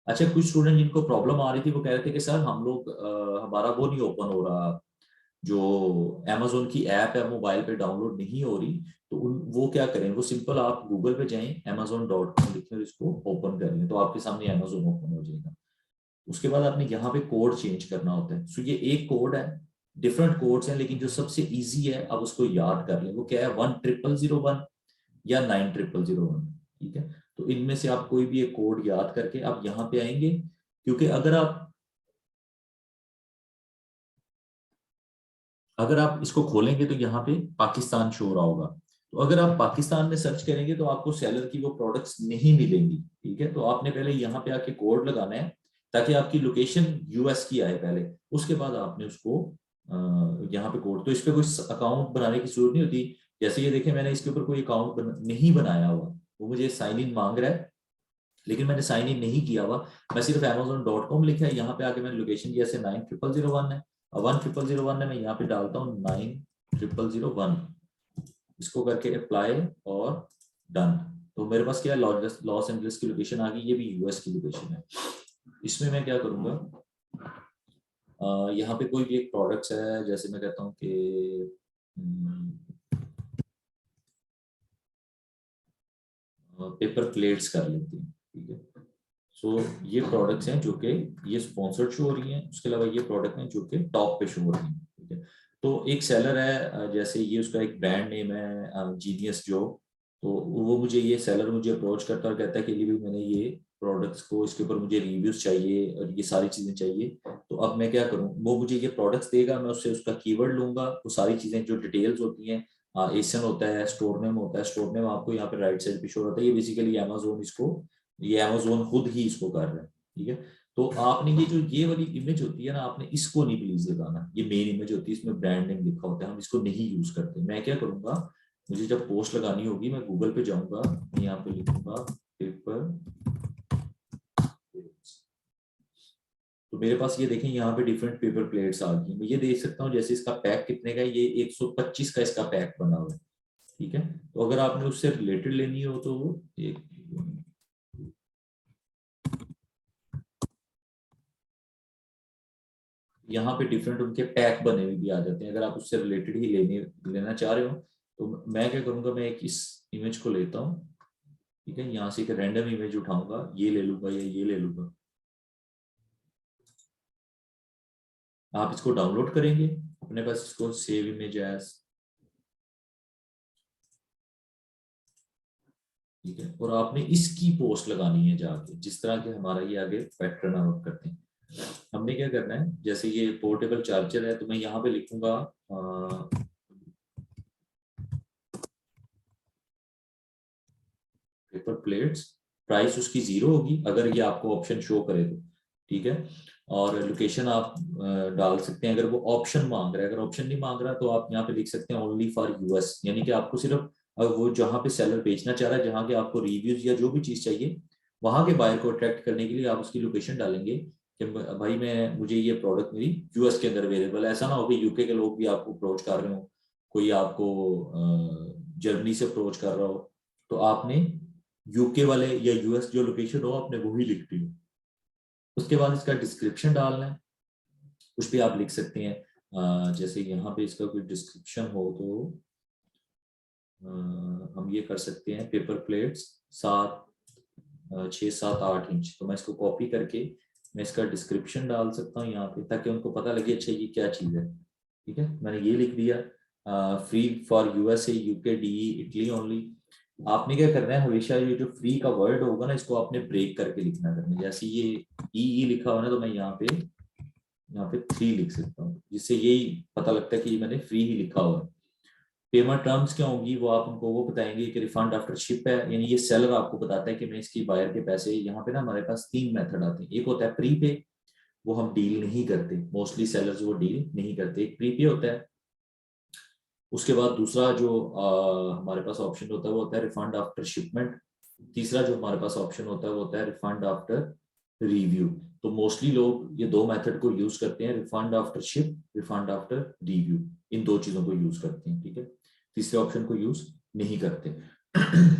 [SPEAKER 1] अच्छा, कुछ स्टूडेंट जिनको प्रॉब्लम आ रही थी वो कह रहे थे कि सर हम लोग हमारा वो नहीं ओपन हो रहा, जो अमेजोन की ऐप है मोबाइल पे डाउनलोड नहीं हो रही। तो वो क्या करें, वो सिंपल आप गूगल पे जाएं, amazon.com लिखें और इसको ओपन कर लें, तो आपके सामने अमेजोन ओपन हो जाएगा। उसके बाद आपने यहाँ पे कोड चेंज करना होता है। सो ये एक कोड है, डिफरेंट कोड्स हैं, लेकिन जो सबसे इजी है अब उसको याद कर लें। वो क्या है, 1,000,001 या 9,000,001। ठीक है, तो इनमें से आप कोई भी एक कोड याद करके आप यहाँ पे आएंगे, क्योंकि अगर आप इसको खोलेंगे तो यहाँ पे पाकिस्तान शो हो रहा होगा। तो अगर आप पाकिस्तान में सर्च करेंगे तो आपको सेलर की वो प्रोडक्ट्स नहीं मिलेंगी। ठीक है, तो आपने पहले यहाँ पे आके कोड लगाना है ताकि आपकी लोकेशन यूएस की आए पहले। उसके बाद आपने उसको यहाँ पे कोड, तो इस पे कोई अकाउंट बनाने की जरूरत नहीं होती। जैसे ये देखें, मैंने इसके ऊपर कोई अकाउंट नहीं बनाया हुआ, वो मुझे साइन इन मांग रहा है, लेकिन मैंने साइन इन नहीं किया हुआ। मैं सिर्फ amazon.com लिखा है, यहाँ पे आके मैंने लोकेशन दिया, जैसे 9,000,001 है, 1,000,001 है, मैं यहाँ पे डालता हूँ 9,000,001, इसको करके अप्लाई और डन। तो मेरे पास क्या है, लॉस एंजलिस की लोकेशन आ गई, ये भी यूएस की लोकेशन है। इसमें मैं क्या करूंगा, यहाँ पे कोई भी एक प्रोडक्ट्स है, जैसे मैं कहता हूँ कि पेपर प्लेट्स कर लेती हैं। ठीक है, सो ये प्रोडक्ट्स हैं जो कि ये स्पॉन्सर्ड शो हो रही हैं, उसके अलावा ये प्रोडक्ट हैं जो कि टॉप पे शो हो रही हैं। ठीक है, तो एक सेलर है, जैसे ये उसका एक ब्रांड नेम है जीनियस जो, तो वो मुझे ये सेलर मुझे अप्रोच करता है और कहता है कि लिए भी मैंने ये प्रोडक्ट्स को, इसके ऊपर मुझे रिव्यूज चाहिए और ये सारी चीजें चाहिए। तो अब मैं क्या करूँ, वो मुझे ये प्रोडक्ट्स देगा, मैं उससे उसका कीवर्ड लूंगा, वो सारी चीजें जो डिटेल्स होती हैं, एसन होता है, स्टोर नेम होता है, स्टोर नेम आपको यहाँ पे राइट साइड पे शो होता है, ये बेसिकली अमेजोन इसको, ये अमेजोन खुद ही इसको कर रहा है, ठीक है। तो आपने ये वाली इमेज होती है ना, आपने इसको नहीं प्लीज लगाना, ये मेन इमेज होती है, इसमें ब्रांड नेम लिखा होता है, हम इसको नहीं यूज करते। मैं क्या करूंगा, मुझे जब पोस्ट लगानी होगी मैं गूगल पे जाऊंगा, यहाँ पे लिखूंगा पेपर, तो मेरे पास ये देखें यहाँ पे डिफरेंट पेपर प्लेट्स आ गई, मैं ये देख सकता हूँ जैसे इसका पैक कितने का है, ये 125 का इसका पैक बना हुआ है, ठीक है। तो अगर आपने उससे रिलेटेड लेनी हो तो एक, यहाँ पे डिफरेंट उनके पैक बने हुए भी आ जाते हैं, अगर आप उससे रिलेटेड ही लेना चाह रहे हो। तो मैं क्या करूंगा, मैं एक इस इमेज को लेता हूँ, ठीक है, यहाँ से एक रैंडम इमेज उठाऊंगा, ये ले लूंगा या ये ले लूंगा। आप इसको डाउनलोड करेंगे अपने पास, इसको सेव इमेज एज, ठीक है, और आपने इसकी पोस्ट लगानी है जाके, जिस तरह के हमारा ये आगे पैटर्न वर्क करते हैं। हमने क्या करना है, जैसे ये पोर्टेबल चार्जर है, तो मैं यहाँ पे लिखूंगा पेपर प्लेट्स, प्राइस उसकी 0 होगी अगर ये आपको ऑप्शन शो करे तो, ठीक है। और लोकेशन आप डाल सकते हैं अगर वो ऑप्शन मांग रहा है, अगर ऑप्शन नहीं मांग रहा तो आप यहाँ पे लिख सकते हैं ओनली फॉर यूएस, यानी कि आपको सिर्फ वो जहाँ पे सेलर बेचना चाह रहा है, जहाँ के आपको रिव्यूज या जो भी चीज चाहिए, वहां के बायर को अट्रैक्ट करने के लिए आप उसकी लोकेशन डालेंगे कि भाई मैं, मुझे ये प्रोडक्ट मेरी यूएस के अंदर अवेलेबल है। ऐसा ना हो कि यूके के लोग भी आपको अप्रोच कर रहे हो, कोई आपको जर्मनी से अप्रोच कर रहा हो, तो आपने यूके वाले या यूएस जो लोकेशन हो आपने वही लिखनी है। उसके बाद इसका डिस्क्रिप्शन डालना है, कुछ भी आप लिख सकते हैं, जैसे यहाँ पे इसका कोई डिस्क्रिप्शन हो तो हम ये कर सकते हैं, पेपर प्लेट्स 6, 7, 8 इंच, तो मैं इसको कॉपी करके मैं इसका डिस्क्रिप्शन डाल सकता हूँ यहाँ पे, ताकि उनको पता लगे अच्छा ये क्या चीज़ है, ठीक है। मैंने ये लिख दिया, free for USA, UK, DE, Italy only. आपने क्या करना है, हमेशा ये जो फ्री का वर्ड होगा ना, इसको आपने ब्रेक करके लिखना करना है। जैसे ये ई लिखा हुआ ना, तो मैं यहाँ पे 3 लिख सकता हूँ, जिससे यही पता लगता है कि मैंने फ्री ही लिखा हुआ है। पेमेंट टर्म्स क्या होंगी वो आप उनको वो बताएंगे कि रिफंड आफ्टर शिप है, यानी ये सेलर आपको बताता है कि मैं इसकी बायर के पैसे, यहाँ पे ना हमारे पास 3 मेथड आते हैं। एक होता है प्री पे, वो हम डील नहीं करते, मोस्टली सेलर्स वो डील नहीं करते, एक प्री पे होता है। उसके बाद दूसरा जो हमारे पास ऑप्शन होता है वो होता है रिफंड आफ्टर शिपमेंट। तीसरा जो हमारे पास ऑप्शन होता है वो होता है रिफंड आफ्टर रिव्यू। तो मोस्टली लोग ये 2 मेथड को यूज करते हैं, refund after ship, refund after review, इन 2 चीजों को यूज करते हैं, ठीक है। तीसरे ऑप्शन को यूज नहीं करते।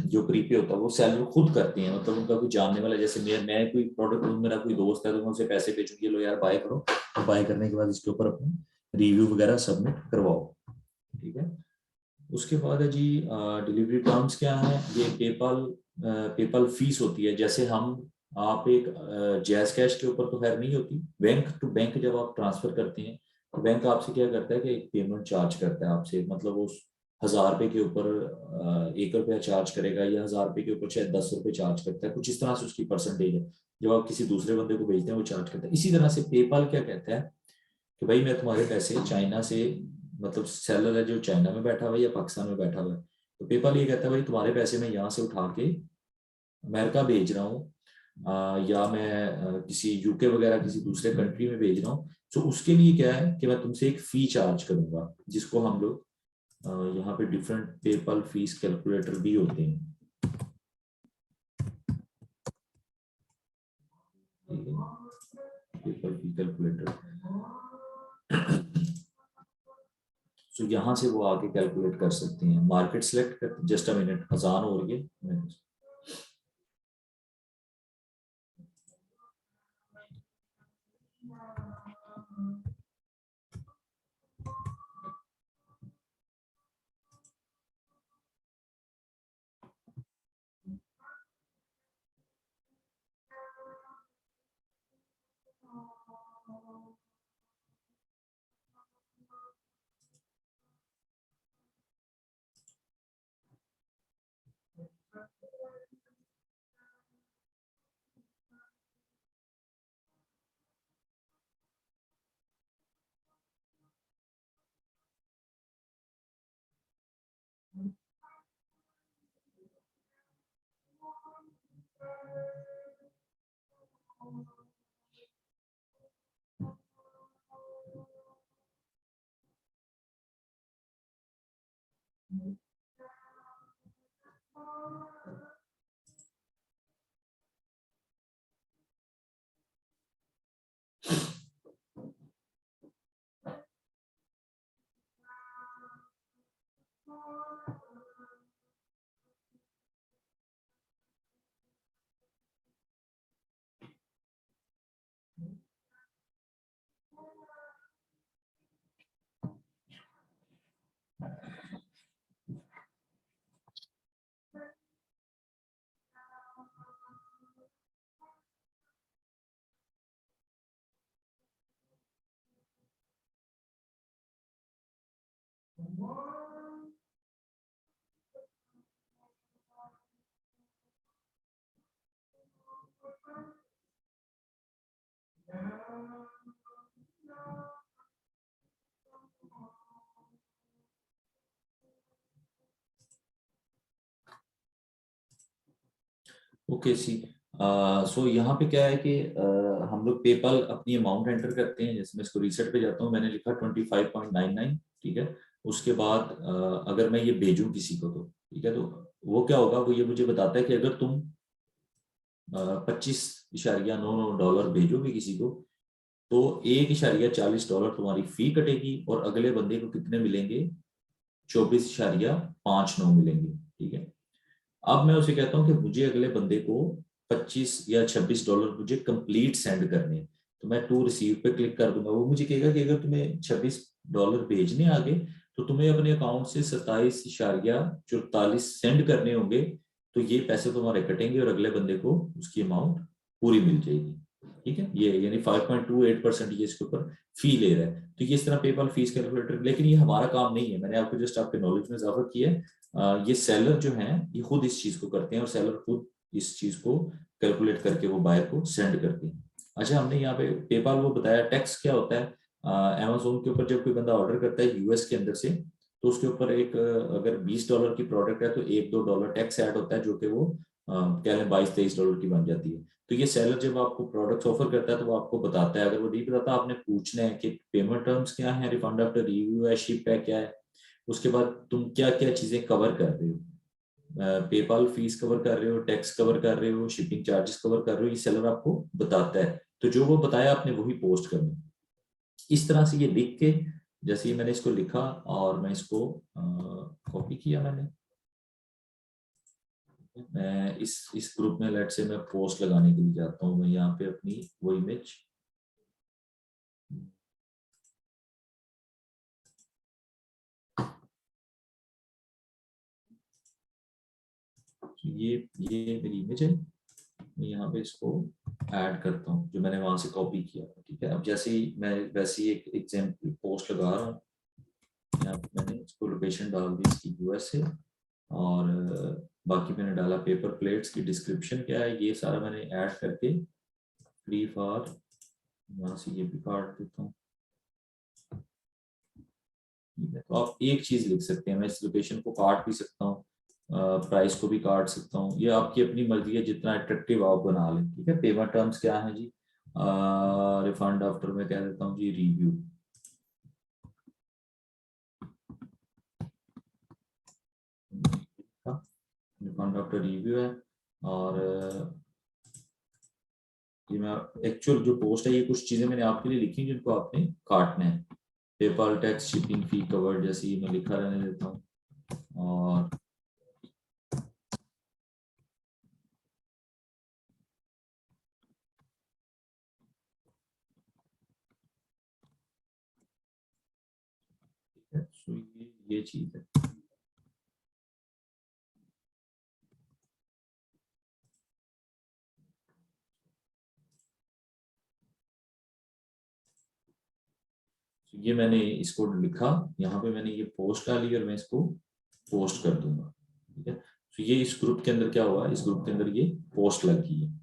[SPEAKER 1] जो प्रीपे होता है वो सेलर खुद करते हैं, मतलब उनका कोई जानने वाला, जैसे मैं कोई प्रोडक्ट, मेरा कोई दोस्त है तो मैं उसे पैसे भेजूंगी, लो यार बाय करो, बाय करने के बाद इसके ऊपर अपना रिव्यू वगैरह सबमिट करवाओ, ठीक है। उसके बाद है जी डिलीवरी टर्म्स क्या है, ये पेपाल, पेपाल फीस होती है। जैसे हम, आप एक जैज कैश के ऊपर तो खैर नहीं होती, बैंक टू बैंक जब आप ट्रांसफर करते हैं तो बैंक आपसे क्या करता है कि एक पेमेंट चार्ज करता है आपसे, मतलब उस 1000 रुपए के ऊपर 1 रुपया चार्ज करेगा, या 1000 रुपए के ऊपर शायद 10 रुपए चार्ज करता है, कुछ इस तरह से उसकी परसेंटेज है। जब आप किसी दूसरे बंदे को भेजते हैं वो चार्ज करता है। इसी तरह से पेपाल क्या कहता है कि भाई मैं तुम्हारे पैसे चाइना से, मतलब सेलर है जो चाइना में बैठा हुआ है या पाकिस्तान में बैठा हुआ है, तो पेपाल ये कहता है भाई तुम्हारे पैसे मैं यहाँ से उठा के अमेरिका भेज रहा हूँ, या मैं किसी यूके वगैरह किसी दूसरे कंट्री में भेज रहा हूँ, तो उसके लिए क्या है कि मैं तुमसे एक फी चार्ज करूंगा, जिसको हम लोग यहाँ पे डिफरेंट पेपाल फीस कैलकुलेटर भी होते हैं, पेपाल फी कैलकुलेटर। तो यहाँ से वो आके कैलकुलेट कर सकते हैं। मार्केट सेलेक्ट कर, जस्ट अ मिनट, अजान हो रही है। ओके सी। सो यहाँ पे क्या है कि हम लोग पेपल अपनी अमाउंट एंटर करते हैं। जैसे मैं इसको रीसेट पे जाता हूँ, मैंने लिखा 25.99, ठीक है। उसके बाद अगर मैं ये भेजूं किसी को, तो ठीक है, तो वो क्या होगा, वो ये मुझे बताता है कि अगर तुम 25.99 डॉलर भेजोगे किसी को, तो 1.40 डॉलर तुम्हारी फी कटेगी और अगले बंदे को कितने मिलेंगे, 24.59 मिलेंगे, ठीक है। अब मैं उसे कहता हूं कि मुझे अगले बंदे को 25 या 26 डॉलर मुझे कंप्लीट सेंड करने हैं। तो मैं टू रिसीव पे क्लिक कर दूंगा। वो मुझे कहेगा कि अगर तुम्हें 26 डॉलर भेजने आ गए, तो तुम्हें अपने अकाउंट से 27.44 सेंड करने होंगे। तो ये पैसे तुम्हारे कटेंगे और अगले बंदे को उसकी अमाउंट पूरी मिल जाएगी, ठीक है। ये यानी 5.28% ये इसके ऊपर फी ले रहा है। तो ये इस तरह पेपल फीस कैलकुलेटर, लेकिन ये हमारा काम नहीं है। मैंने आपको जस्ट आपके नॉलेज में इजाफा किया है। ये सेलर जो हैं ये खुद इस चीज को करते हैं और सेलर खुद इस चीज को कैलकुलेट करके वो बायर को सेंड करते हैं। अच्छा, हमने यहाँ पे पेपाल वो बताया। टैक्स क्या होता है, अमेजोन के ऊपर जब कोई बंदा ऑर्डर करता है यूएस के अंदर से, तो उसके ऊपर एक अगर 20 डॉलर की प्रोडक्ट है तो 1-2 डॉलर टैक्स ऐड होता है, जो कि वो कह लें 22-23 डॉलर की बन जाती है। तो ये सेलर जब आपको प्रोडक्ट्स ऑफर करता है तो वो आपको बताता है। अगर वो नहीं बताता, आपने पूछना है कि पेमेंट टर्म्स क्या है, रिफंड आफ्टर रिव्यू है, शिप है, क्या है। उसके बाद तुम क्या क्या चीजें कवर कर रहे हो, पेपाल फीस कवर कर रहे हो, टैक्स कवर कर रहे हो, शिपिंग चार्जेस कवर कर रहे हो, ये सेलर आपको बताता है। तो जो वो बताया आपने वही पोस्ट करना। इस तरह से ये लिख के, जैसे ही मैंने इसको लिखा और मैं इसको कॉपी किया, मैं इस ग्रुप में लेट से मैं पोस्ट लगाने के लिए जाता हूँ। मैं यहाँ पे अपनी वो इमेज, ये मेरी इमेज है। मैं यहाँ पे इसको ऐड करता हूँ जो मैंने वहां से कॉपी किया, ठीक है। अब जैसे ही मैं वैसे ही एक एग्जाम्पल पोस्ट लगा रहा हूँ, यहाँ पे मैंने इसको लोकेशन डाल दी इसकी यूएस से, और बाकी मैंने डाला पेपर प्लेट्स की डिस्क्रिप्शन क्या है, ये सारा मैंने ऐड करके फ्री फॉर, यहाँ से ये भी काट देता हूँ। तो आप एक चीज लिख सकते हैं, मैं इस लोकेशन को काट भी सकता हूँ, प्राइस को भी काट सकता हूँ, ये आपकी अपनी मर्जी है, जितना अट्रैक्टिव आप बना लें, ठीक है। पेमेंट टर्म्स क्या है जी, रिफंड आफ्टर में कह देता हूँ जी रिव्यू, रिफंड आफ्टर रिव्यू है। और ये मैं एक्चुअल जो पोस्ट है, ये कुछ चीजें मैंने आपके लिए लिखी जिनको आपने काटना है। पेपाल टैक्स शिपिंग फी कवर्ड, जैसे ही मैं लिखा रहने देता हूँ। और सो ये चीज है। तो ये मैंने इसको लिखा, यहाँ पे मैंने ये पोस्ट डाली और मैं इसको पोस्ट कर दूंगा, ठीक है। तो ये इस ग्रुप के अंदर क्या हुआ, इस ग्रुप के अंदर ये पोस्ट लगी है।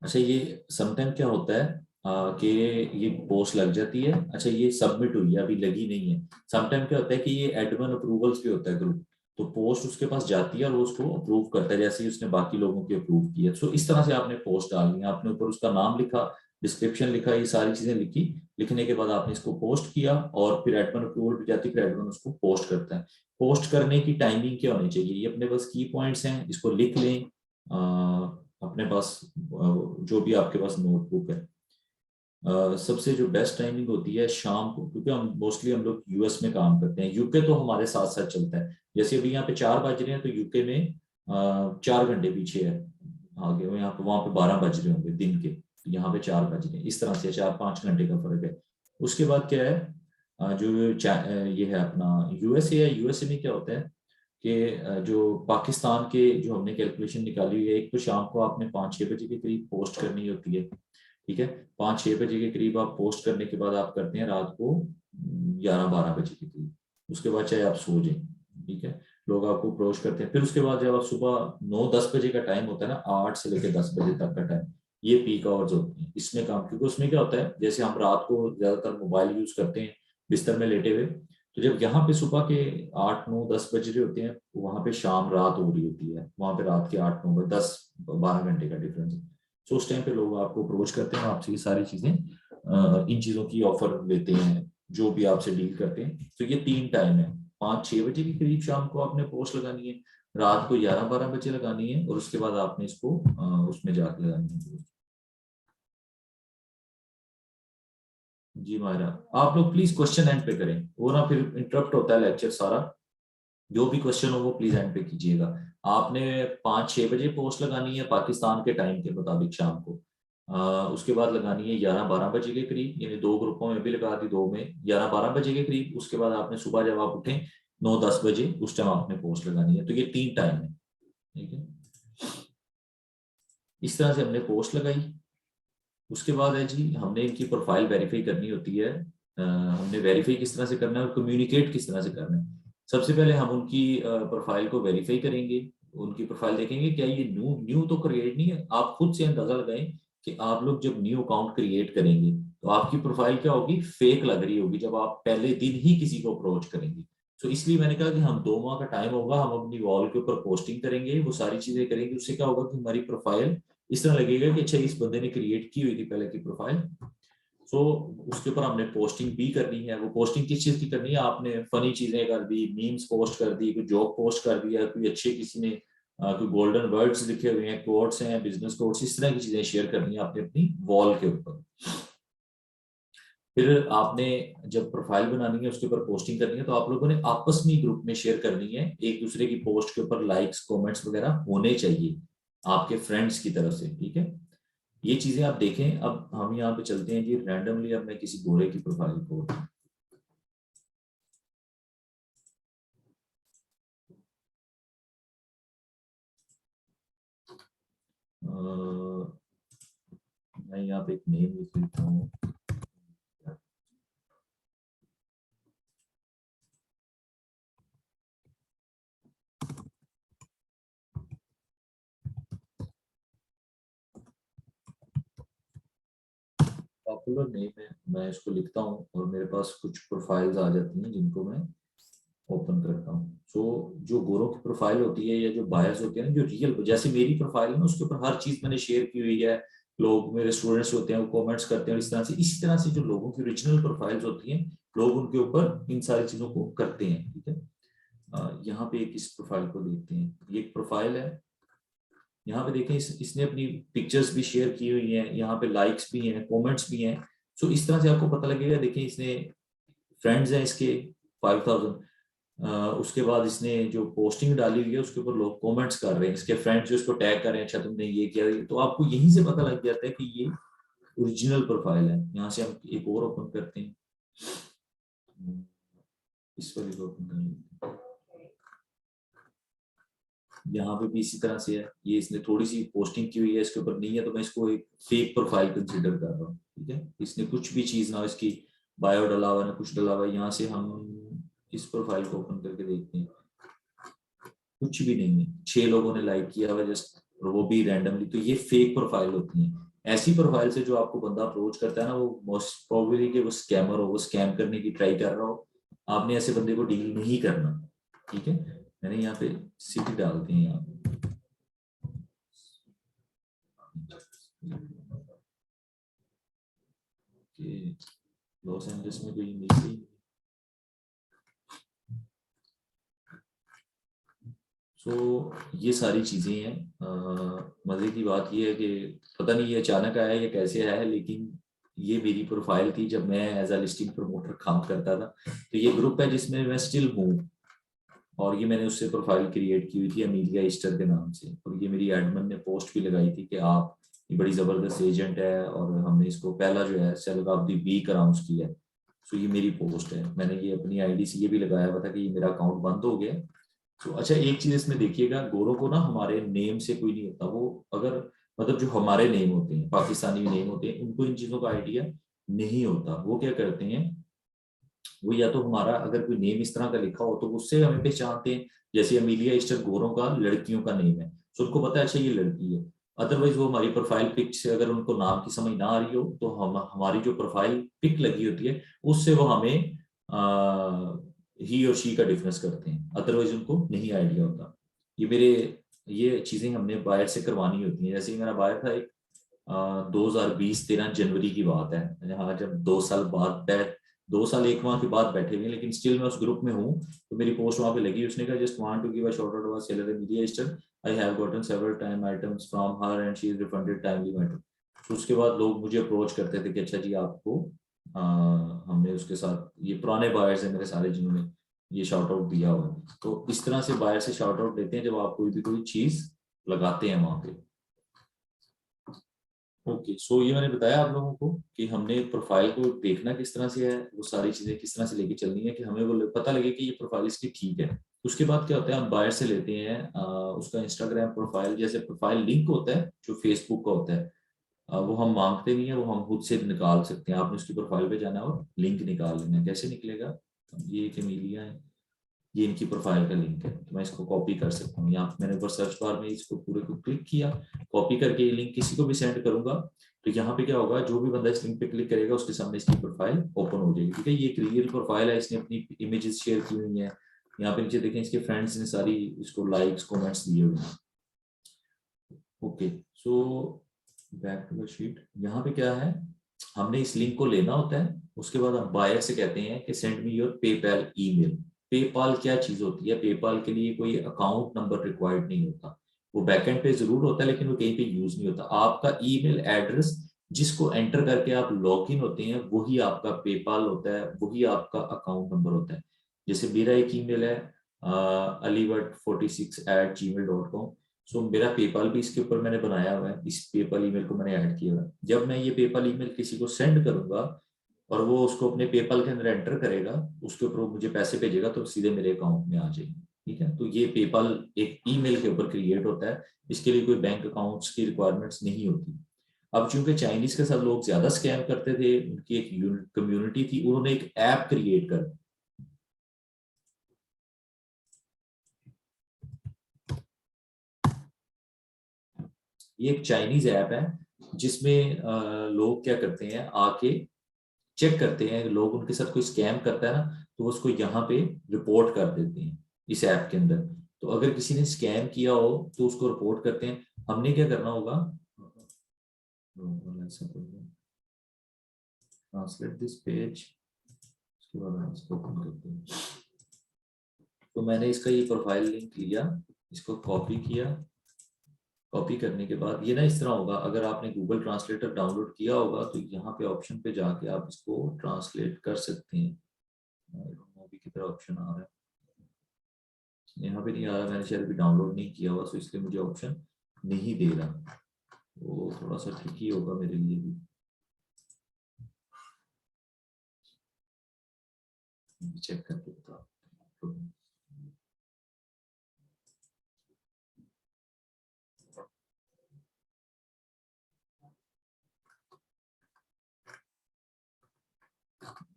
[SPEAKER 1] अच्छा, ये समटाइम क्या होता है कि ये पोस्ट लग जाती है, अच्छा ये सबमिट हुई है, अभी लगी नहीं है। समटाइम क्या होता है कि ये एडमिन अप्रूवल्स भी होता है ग्रुप, तो पोस्ट उसके पास जाती है और वो उसको अप्रूव करता है, जैसे ही उसने बाकी लोगों की अप्रूव की है। सो इस तरह से आपने पोस्ट डालनी है, आपने ऊपर उसका नाम लिखा, डिस्क्रिप्शन लिखा, ये सारी चीजें लिखी। लिखने के बाद आपने इसको पोस्ट किया और फिर एडमिन अप्रूवल भी जाती है, फिर एडमिन उसको पोस्ट करता है। पोस्ट करने की टाइमिंग क्या होनी चाहिए, ये अपने पास की पॉइंट्स हैं, इसको लिख लें अपने पास, जो भी आपके पास नोटबुक है। सबसे जो बेस्ट टाइमिंग होती है शाम को, क्योंकि हम लोग यूएस में काम करते हैं, यूके तो हमारे साथ साथ चलता है। जैसे अभी यहाँ पे 4 बज रहे हैं तो यूके में 4 घंटे पीछे है आगे, यहाँ पे वहां पे 12 बज रहे होंगे दिन के, तो यहाँ पे 4 बज रहे हैं। इस तरह से 4-5 घंटे का फर्क है। उसके बाद क्या है, ये है अपना यूएसए है। यूएसए में क्या होता है कि जो पाकिस्तान के जो हमने कैलकुलेशन निकाली हुई है, एक तो शाम को आपने 5-6 बजे के करीब पोस्ट करनी होती है, ठीक है। 5-6 बजे के करीब आप पोस्ट करने के बाद आप करते हैं रात को 11-12 बजे के करीब। उसके बाद चाहे आप सो जाएं, ठीक है, लोग आपको अप्रोच करते हैं। फिर उसके बाद जब आप सुबह 9-10 बजे का टाइम होता है ना, 8 से लेकर 10 बजे तक का टाइम, ये पीक आवर्स होते हैं इसमें काम। क्योंकि उसमें क्या होता है, जैसे हम रात को ज्यादातर मोबाइल यूज करते हैं बिस्तर में लेटे हुए, तो जब यहाँ पे सुबह के 8-9-10 बज रहे होते हैं, वहां पे शाम रात हो रही होती है, वहां पे रात के 8-9-10-12 घंटे का डिफरेंस है। तो उस टाइम पे लोग आपको अप्रोच करते हैं, आपसे ये सारी चीजें इन चीजों की ऑफर लेते हैं, जो भी आपसे डील करते हैं। तो ये 3 टाइम है, 5-6 बजे के करीब शाम को आपने पोस्ट लगानी है, रात को 11-12 बजे लगानी है, और उसके बाद आपने इसको उसमें जाके लगानी है। जी मायरा, आप लोग प्लीज क्वेश्चन एंड पे करें, वो ना फिर इंटरप्ट होता है लेक्चर सारा। जो भी क्वेश्चन हो वो प्लीज एंड पे कीजिएगा। आपने 5-6 बजे पोस्ट लगानी है पाकिस्तान के टाइम के मुताबिक शाम को। उसके बाद लगानी है 11-12 बजे के करीब, यानी 2 ग्रुपों में भी लगा दी, 2 में 11-12 बजे के करीब। उसके बाद आपने सुबह जब आप उठे 9-10 बजे, उस टाइम आपने पोस्ट लगानी है। तो ये 3 टाइम है, ठीक है। इस तरह से हमने पोस्ट लगाई। उसके बाद है जी, हमने इनकी प्रोफाइल वेरीफाई करनी होती है। हमने वेरीफाई किस तरह से करना है और कम्युनिकेट किस तरह से करना है। सबसे पहले हम उनकी प्रोफाइल को वेरीफाई करेंगे, उनकी प्रोफाइल देखेंगे क्या ये न्यू न्यू तो क्रिएट नहीं है। आप खुद से अंदाजा लगाएं कि आप लोग जब न्यू अकाउंट क्रिएट करेंगे तो आपकी प्रोफाइल क्या होगी, फेक लग रही होगी जब आप पहले दिन ही किसी को अप्रोच करेंगे। तो इसलिए मैंने कहा कि हम 2 माह का टाइम होगा, हम अपनी वॉल के ऊपर पोस्टिंग करेंगे, वो सारी चीजें करेंगे। उससे क्या होगा कि हमारी प्रोफाइल इस तरह लगेगा कि अच्छा इस बंदे ने क्रिएट की हुई थी पहले की प्रोफाइल। सो उसके ऊपर हमने पोस्टिंग भी करनी है। वो पोस्टिंग किस चीज की करनी है, आपने फनी चीजें कर दी, मीम्स पोस्ट कर दी, कोई जोक पोस्ट कर दिया, कोई अच्छे किसी ने कोई गोल्डन वर्ड्स लिखे हुए हैं, कोट्स हैं, बिजनेस कोट्स, इस तरह की चीजें शेयर करनी है आपने अपनी वॉल के ऊपर। फिर आपने जब प्रोफाइल बनानी है उसके ऊपर पोस्टिंग करनी है, तो आप लोगों ने आपस में ग्रुप में शेयर करनी है। एक दूसरे की पोस्ट के ऊपर लाइक्स कमेंट्स वगैरह होने चाहिए आपके फ्रेंड्स की तरफ से, ठीक है। ये चीजें आप देखें। अब हम यहाँ पे चलते हैं जी, रैंडमली अब मैं किसी गोरे की प्रोफाइल को, मैं यहाँ पे एक नेम लिख लेता हूँ। पॉपुलर नेम है, मैं इसको लिखता हूँ और मेरे पास कुछ प्रोफाइल्स आ जाती हैं जिनको मैं ओपन करता हूँ। सो जो गोरों की प्रोफाइल होती है या जो बायर्स होते हैं ना, जो रियल, जैसे मेरी प्रोफाइल है ना, उसके ऊपर हर चीज मैंने शेयर की हुई है। लोग मेरे स्टूडेंट्स होते हैं, वो कमेंट्स करते हैं, और इस तरह से जो लोगों की ओरिजिनल प्रोफाइल्स होती हैं, लोग उनके ऊपर इन सारी चीजों को करते हैं, ठीक है। यहाँ पे एक इस प्रोफाइल को देखते हैं, ये एक प्रोफाइल है। यहाँ पे देखें, इसने अपनी पिक्चर्स भी शेयर की हुई हैं, यहाँ पे लाइक्स भी हैं, कमेंट्स भी हैं। सो इस तरह से आपको पता लगेगा। देखें, इसने फ्रेंड्स हैं इसके 5000। उसके बाद इसने जो पोस्टिंग डाली हुई है उसके ऊपर लोग कमेंट्स कर रहे हैं, इसके फ्रेंड्स जो इसको टैग कर रहे हैं, अच्छा तुमने ये किया। तो आपको यहीं से पता लग जाता है कि ये ओरिजिनल प्रोफाइल है। यहाँ से हम एक और ओपन करते हैं, इस वाले को ओपन कर, यहाँ पे भी इसी तरह से है। ये इसने थोड़ी सी पोस्टिंग की हुई है, इसके ऊपर नहीं है, तो मैं इसको एक फेक प्रोफाइल कंसिडर कर रहा हूँ, ठीक है। इसने कुछ भी चीज ना इसकी बायो डला हुआ ना कुछ डला हुआ। यहाँ से हम इस प्रोफाइल को ओपन करके देखते हैं। कुछ भी नहीं है, 6 लोगों ने लाइक किया हुआ जस्ट, और वो भी रैंडमली, तो ये फेक प्रोफाइल होती है। ऐसी प्रोफाइल से जो आपको बंदा अप्रोच करता है ना, वो मोस्ट प्रोबेबली कि वो स्कैमर हो, वो स्कैम करने की ट्राई कर रहा हो। आपने ऐसे बंदे को डील नहीं करना, ठीक है। मैंने यहाँ पे सिटी डालते हैं यहाँ पे, लॉस एंजल्स में कोई मिल। सो ये सारी चीजें हैं। मजे की बात ये है कि पता नहीं ये अचानक आया या कैसे आया है, लेकिन ये मेरी प्रोफाइल थी जब मैं एज अ लिस्टिंग प्रमोटर काम करता था। तो ये ग्रुप है जिसमें मैं स्टिल हूँ, और ये मैंने उससे प्रोफाइल क्रिएट की हुई थी अमीलिया ईस्टर के नाम से। और ये मेरी एडमिन ने पोस्ट भी लगाई थी कि आप ये बड़ी जबरदस्त एजेंट है, और हमने इसको पहला जो है sale of the week announce किया है। सो ये मेरी पोस्ट है, मैंने ये अपनी आईडी से ये भी लगाया हुआ था कि ये मेरा अकाउंट बंद हो गया। तो अच्छा, एक चीज इसमें देखिएगा, गोरों को ना हमारे नेम से कोई नहीं होता। वो अगर मतलब जो हमारे नेम होते हैं, पाकिस्तानी नेम होते हैं, उनको इन चीजों का आइडिया नहीं होता। वो क्या करते हैं, वो या तो हमारा अगर कोई नेम इस तरह का लिखा हो तो उससे हमें पहचानते हैं। जैसे अमीलिया ईस्टर गोरों का लड़कियों का नेम है, तो उनको पता है अच्छा ये लड़की है। अदरवाइज वो हमारी प्रोफाइल पिक से अगर उनको नाम की समझ ना आ रही हो, तो हम हमारी जो प्रोफाइल पिक लगी होती है उससे वो हमें ही और शी का डिफरेंस करते हैं। अदरवाइज उनको नहीं आइडिया होता। ये मेरे ये चीजें हमने बायर से करवानी होती हैं। जैसे कि मेरा बायर था एक 2020 13 जनवरी की बात है, जहाँ जब 2 साल बाद 2 साल 1 माह के बाद बैठे हुए हैं, लेकिन स्टिल मैं उस ग्रुप में हूँ। तो मेरी पोस्ट वहां पे लगी, उसने कहा just want to give a short out about seller media Easter, I have gotten several time items from her and she is refunded timely matter. तो उसके बाद लोग मुझे अप्रोच करते थे कि अच्छा जी आपको हमने उसके साथ, ये पुराने बायर्स हैं मेरे सारे जिन्होंने ये शॉर्ट आउट दिया हुआ है। तो इस तरह से बायर से शॉर्ट आउट देते हैं जब आप कोई भी कोई चीज लगाते हैं वहां पे। ओके, सो ये मैंने बताया आप लोगों को कि हमने प्रोफाइल को देखना किस तरह से है, वो सारी चीजें किस तरह से लेके चलनी है कि हमें वो पता लगे कि ये प्रोफाइल इसकी ठीक है। उसके बाद क्या होता है, हम बायर से लेते हैं उसका इंस्टाग्राम प्रोफाइल, जैसे प्रोफाइल लिंक होता है जो फेसबुक का होता है। वो हम मांगते नहीं है, वो हम खुद से निकाल सकते हैं। आपने उसकी प्रोफाइल पे जाना है और लिंक निकाल लेना है। कैसे निकलेगा, ये एक एमिलिया है, ये इनकी प्रोफाइल का लिंक है, तो मैं इसको कॉपी कर सकता हूँ। यहाँ मैंने ऊपर सर्च बार में इसको पूरे को क्लिक किया, कॉपी करके ये लिंक किसी को भी सेंड करूंगा। तो यहाँ पे क्या होगा, जो भी बंदा इस लिंक पे क्लिक करेगा उसके सामने इसकी प्रोफाइल ओपन हो जाएगी। ठीक है, ये एक रियल प्रोफाइल है, इसने अपनी इमेजेस शेयर की हुई है। यहाँ पे नीचे देखें, इसके फ्रेंड्स ने सारी इसको लाइक्स कमेंट्स दिए हुए हैं। Okay, so back to the sheet. यहाँ पे क्या है, हमने इस लिंक को लेना होता है। उसके बाद हम बायर से कहते हैं कि send me your PayPal email. PayPal क्या चीज होती है, पेपाल के लिए कोई अकाउंट नंबर रिक्वायर्ड नहीं होता। वो बैकएंड पे जरूर होता है, लेकिन वो कहीं पे यूज नहीं होता। आपका ईमेल एड्रेस जिसको एंटर करके आप लॉगिन होते हैं, वही आपका पेपाल होता है, वही आपका अकाउंट नंबर होता है। जैसे मेरा एक ईमेल है aliwat46@gmail.com। सो मेरा पेपाल भी इसके ऊपर मैंने बनाया हुआ है, इस पेपाल ईमेल को मैंने ऐड किया हुआ है। जब मैं ये पेपाल ईमेल किसी को सेंड करूंगा और वो उसको अपने पेपाल के अंदर एंटर करेगा, उसके ऊपर वो मुझे पैसे भेजेगा, तो सीधे मेरे अकाउंट में आ जाएंगे। ठीक है, तो ये पेपाल एक ईमेल के ऊपर क्रिएट होता है। इसके लिए कोई बैंक अकाउंट्स की रिक्वायरमेंट्स नहीं होती। अब चूंकि चाइनीज के साथ लोग ज्यादा स्कैम करते थे, उनकी एक कम्युनिटी थी, उन्होंने एक ऐप क्रिएट कर, ये एक चाइनीज ऐप है जिसमें लोग क्या करते हैं, आके चेक करते हैं, लोग उनके साथ कोई स्कैम करता है ना, तो उसको यहाँ पे रिपोर्ट कर देते हैं इस ऐप के अंदर। तो अगर किसी ने स्कैम किया हो तो उसको रिपोर्ट करते हैं। हमने क्या करना होगा, ट्रांसलेट दिस पेज, उसके बाद हम इसको ओपन करते हैं। तो मैंने इसका ये प्रोफाइल लिंक लिया, इसको कॉपी किया। कॉपी करने के बाद ये ना इस तरह होगा, अगर आपने गूगल ट्रांसलेटर डाउनलोड किया होगा तो यहाँ पे ऑप्शन पे जाके आप इसको ट्रांसलेट कर सकते हैं। अभी कितना ऑप्शन आ रहा है, यहाँ पे नहीं आ रहा, मैंने शायद अभी डाउनलोड नहीं किया हुआ, तो इसलिए मुझे ऑप्शन नहीं दे रहा। वो थोड़ा सा ट्रिकी होगा मेरे लिए भी, चेक करके बता।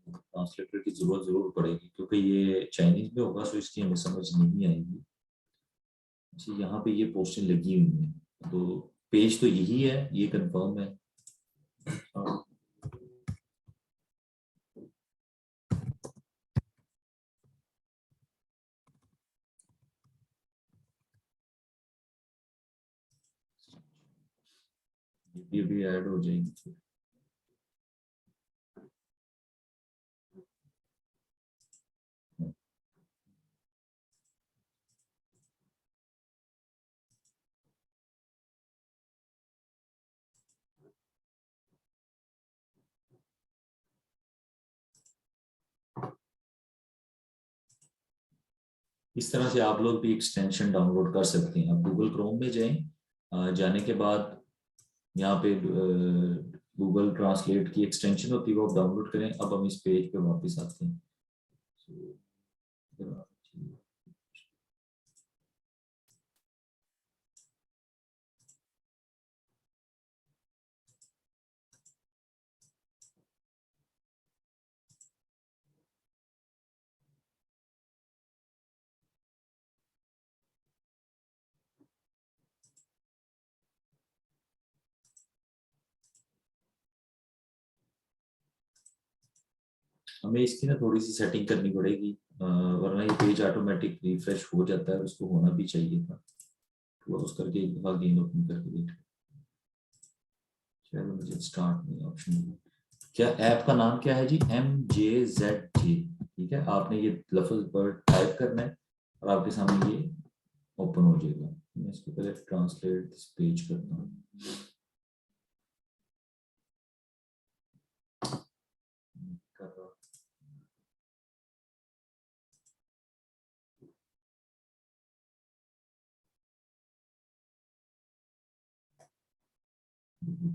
[SPEAKER 1] ट्रांसलेटर की जरूरत जरूर पड़ेगी, क्योंकि ये चाइनीज में होगा, तो इसकी हमें समझ नहीं आएगी। जी यहाँ पे ये पोस्टें लगी हुई हैं, तो पेज तो यही है, ये कंफर्म है। ये भी ऐड हो जाएंगे। इस तरह से आप लोग भी एक्सटेंशन डाउनलोड कर सकते हैं। आप गूगल क्रोम में जाएं, जाने के बाद यहाँ पे गूगल ट्रांसलेट की एक्सटेंशन होती है, वो आप डाउनलोड करें। अब हम इस पेज पे वापस आते हैं। हमें इसकी ना थोड़ी सी सेटिंग करनी पड़ेगी, वरना ये पेज ऑटोमेटिक रिफ्रेश हो जाता है, उसको होना भी चाहिए था। क्लोज करके एक दफा गेम ओपन करके देख। चलो मुझे स्टार्ट में ऑप्शन, क्या ऐप का नाम क्या है जी? MJZJ। ठीक है, आपने ये लफ्ज पर टाइप करना है और आपके सामने ये ओपन हो जाएगा। मैं इसको पहले ट्रांसलेट दिस पेज करता हूँ।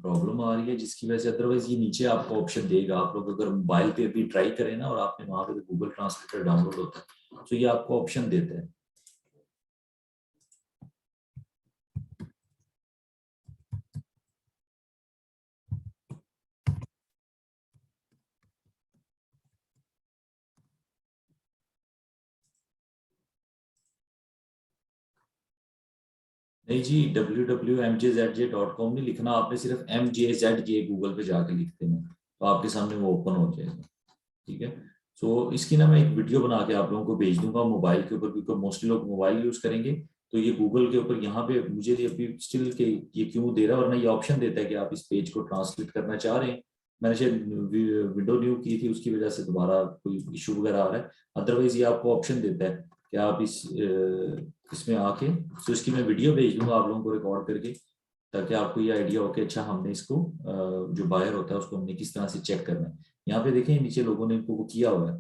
[SPEAKER 1] प्रॉब्लम आ रही है जिसकी वजह से, अदरवाइज ये नीचे आपको ऑप्शन देगा। आप लोग अगर मोबाइल पे भी ट्राई करें ना, और आपने वहां पे गूगल ट्रांसलेटर डाउनलोड होता है, तो ये आपको ऑप्शन देता है। नहीं जी, www.mjzj.com नहीं लिखना आपने, सिर्फ MJZJ गूगल पे जाके लिख देना, तो आपके सामने वो ओपन हो जाएगा। ठीक है, तो इसकी ना मैं एक वीडियो बना के आप लोगों को भेज दूंगा मोबाइल के ऊपर, क्योंकि मोस्टली लोग मोबाइल यूज करेंगे। तो ये गूगल के ऊपर यहाँ पे मुझे ये अभी स्टिल के ये क्यों दे रहा है, वरना ये ऑप्शन देता है कि आप इस पेज को ट्रांसलेट करना चाह रहे हैं। मैंने शायद विंडो न्यू की थी, उसकी वजह से दोबारा कोई इशू वगैरह आ रहा है। अदरवाइज ये आपको ऑप्शन देता है कि आप इसमें आके, तो इसकी मैं वीडियो भेज दूंगा आप लोगों को रिकॉर्ड करके, ताकि आपको ये आइडिया हो कि अच्छा हमने इसको जो बायर होता है उसको हमने किस तरह से चेक करना है। यहाँ पे देखें नीचे लोगों ने इनको वो किया हुआ है,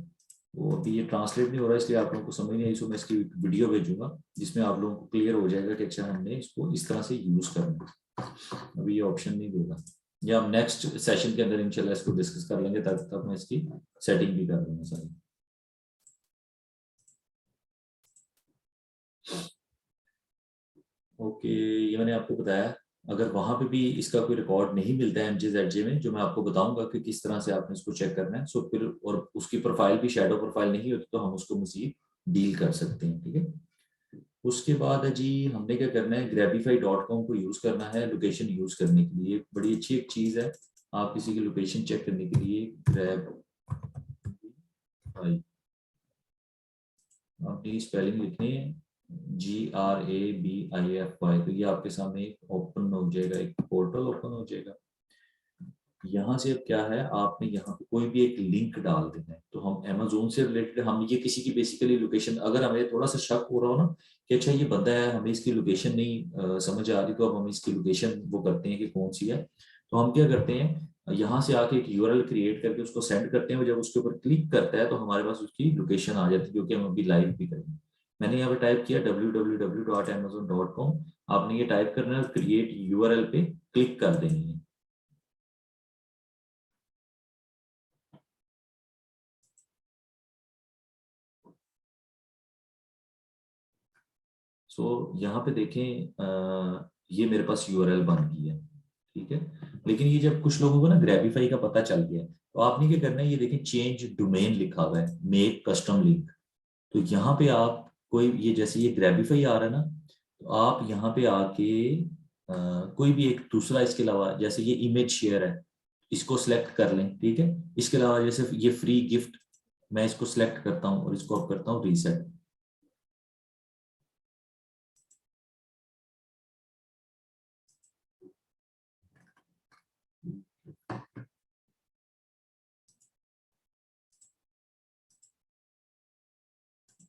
[SPEAKER 1] वो अभी ये ट्रांसलेट नहीं हो रहा है, इसलिए आप लोगों को समझ नहीं आई। सो मैं इसकी वीडियो भेजूंगा जिसमें आप लोगों को क्लियर हो जाएगा कि अच्छा हमने इसको इस तरह से यूज करना है। अभी ये ऑप्शन नहीं देगा, या हम नेक्स्ट सेशन के अंदर इंशाल्लाह इसको डिस्कस कर लेंगे, तब मैं इसकी सेटिंग भी कर दूंगा सारी। ओके, ये मैंने आपको बताया। अगर वहां पे भी इसका कोई रिकॉर्ड नहीं मिलता है MJZJ में, जो मैं आपको बताऊंगा कि किस तरह से आपने इसको चेक करना है, सो फिर और उसकी प्रोफाइल भी शैडो प्रोफाइल नहीं होती, तो हम उसको मजीद डील कर सकते हैं। ठीक है, उसके बाद है जी, हमने क्या करना है, grabify.com को यूज करना है लोकेशन यूज करने के लिए। बड़ी अच्छी एक चीज है, आप किसी की लोकेशन चेक करने के लिए ग्रैब, आपकी स्पेलिंग लिखनी है GRABIFY, तो ये आपके सामने एक ओपन हो जाएगा, एक पोर्टल ओपन हो जाएगा। यहाँ से अब क्या है, आपने यहाँ पे कोई भी एक लिंक डाल देना है। तो हम अमेजोन से रिलेटेड, हम ये किसी की बेसिकली लोकेशन, अगर हमें थोड़ा सा शक हो रहा हो ना कि अच्छा ये बंदा है, हमें इसकी लोकेशन नहीं समझ आ रही, तो अब हम इसकी लोकेशन वो करते हैं कि कौन सी है। तो हम क्या करते हैं, यहाँ से आके एक URL क्रिएट करके उसको सेंड करते हैं। जब उसके ऊपर क्लिक करता है तो हमारे पास उसकी लोकेशन आ जाती है, जो कि हम अभी लाइव भी करेंगे। मैंने यहाँ पे टाइप किया www.amazon.com। आपने ये टाइप करना है, क्रिएट URL पे क्लिक कर देनी है। सो यहाँ पे देखें, ये मेरे पास URL बन गई है। ठीक है, लेकिन ये जब कुछ लोगों को ना ग्रेबिफाई का पता चल गया, तो आपने क्या करना है, ये देखें चेंज डोमेन लिखा हुआ है, मेक कस्टम लिंक। तो यहाँ पे आप कोई, ये जैसे ये ग्रेबिफाई आ रहा है ना, तो आप यहाँ पे आके कोई भी एक दूसरा इसके अलावा, जैसे ये इमेज शेयर है, इसको सिलेक्ट कर लें, ठीक है। इसके अलावा जैसे ये फ्री गिफ्ट, मैं इसको सिलेक्ट करता हूँ और इसको अब करता हूँ रीसेट।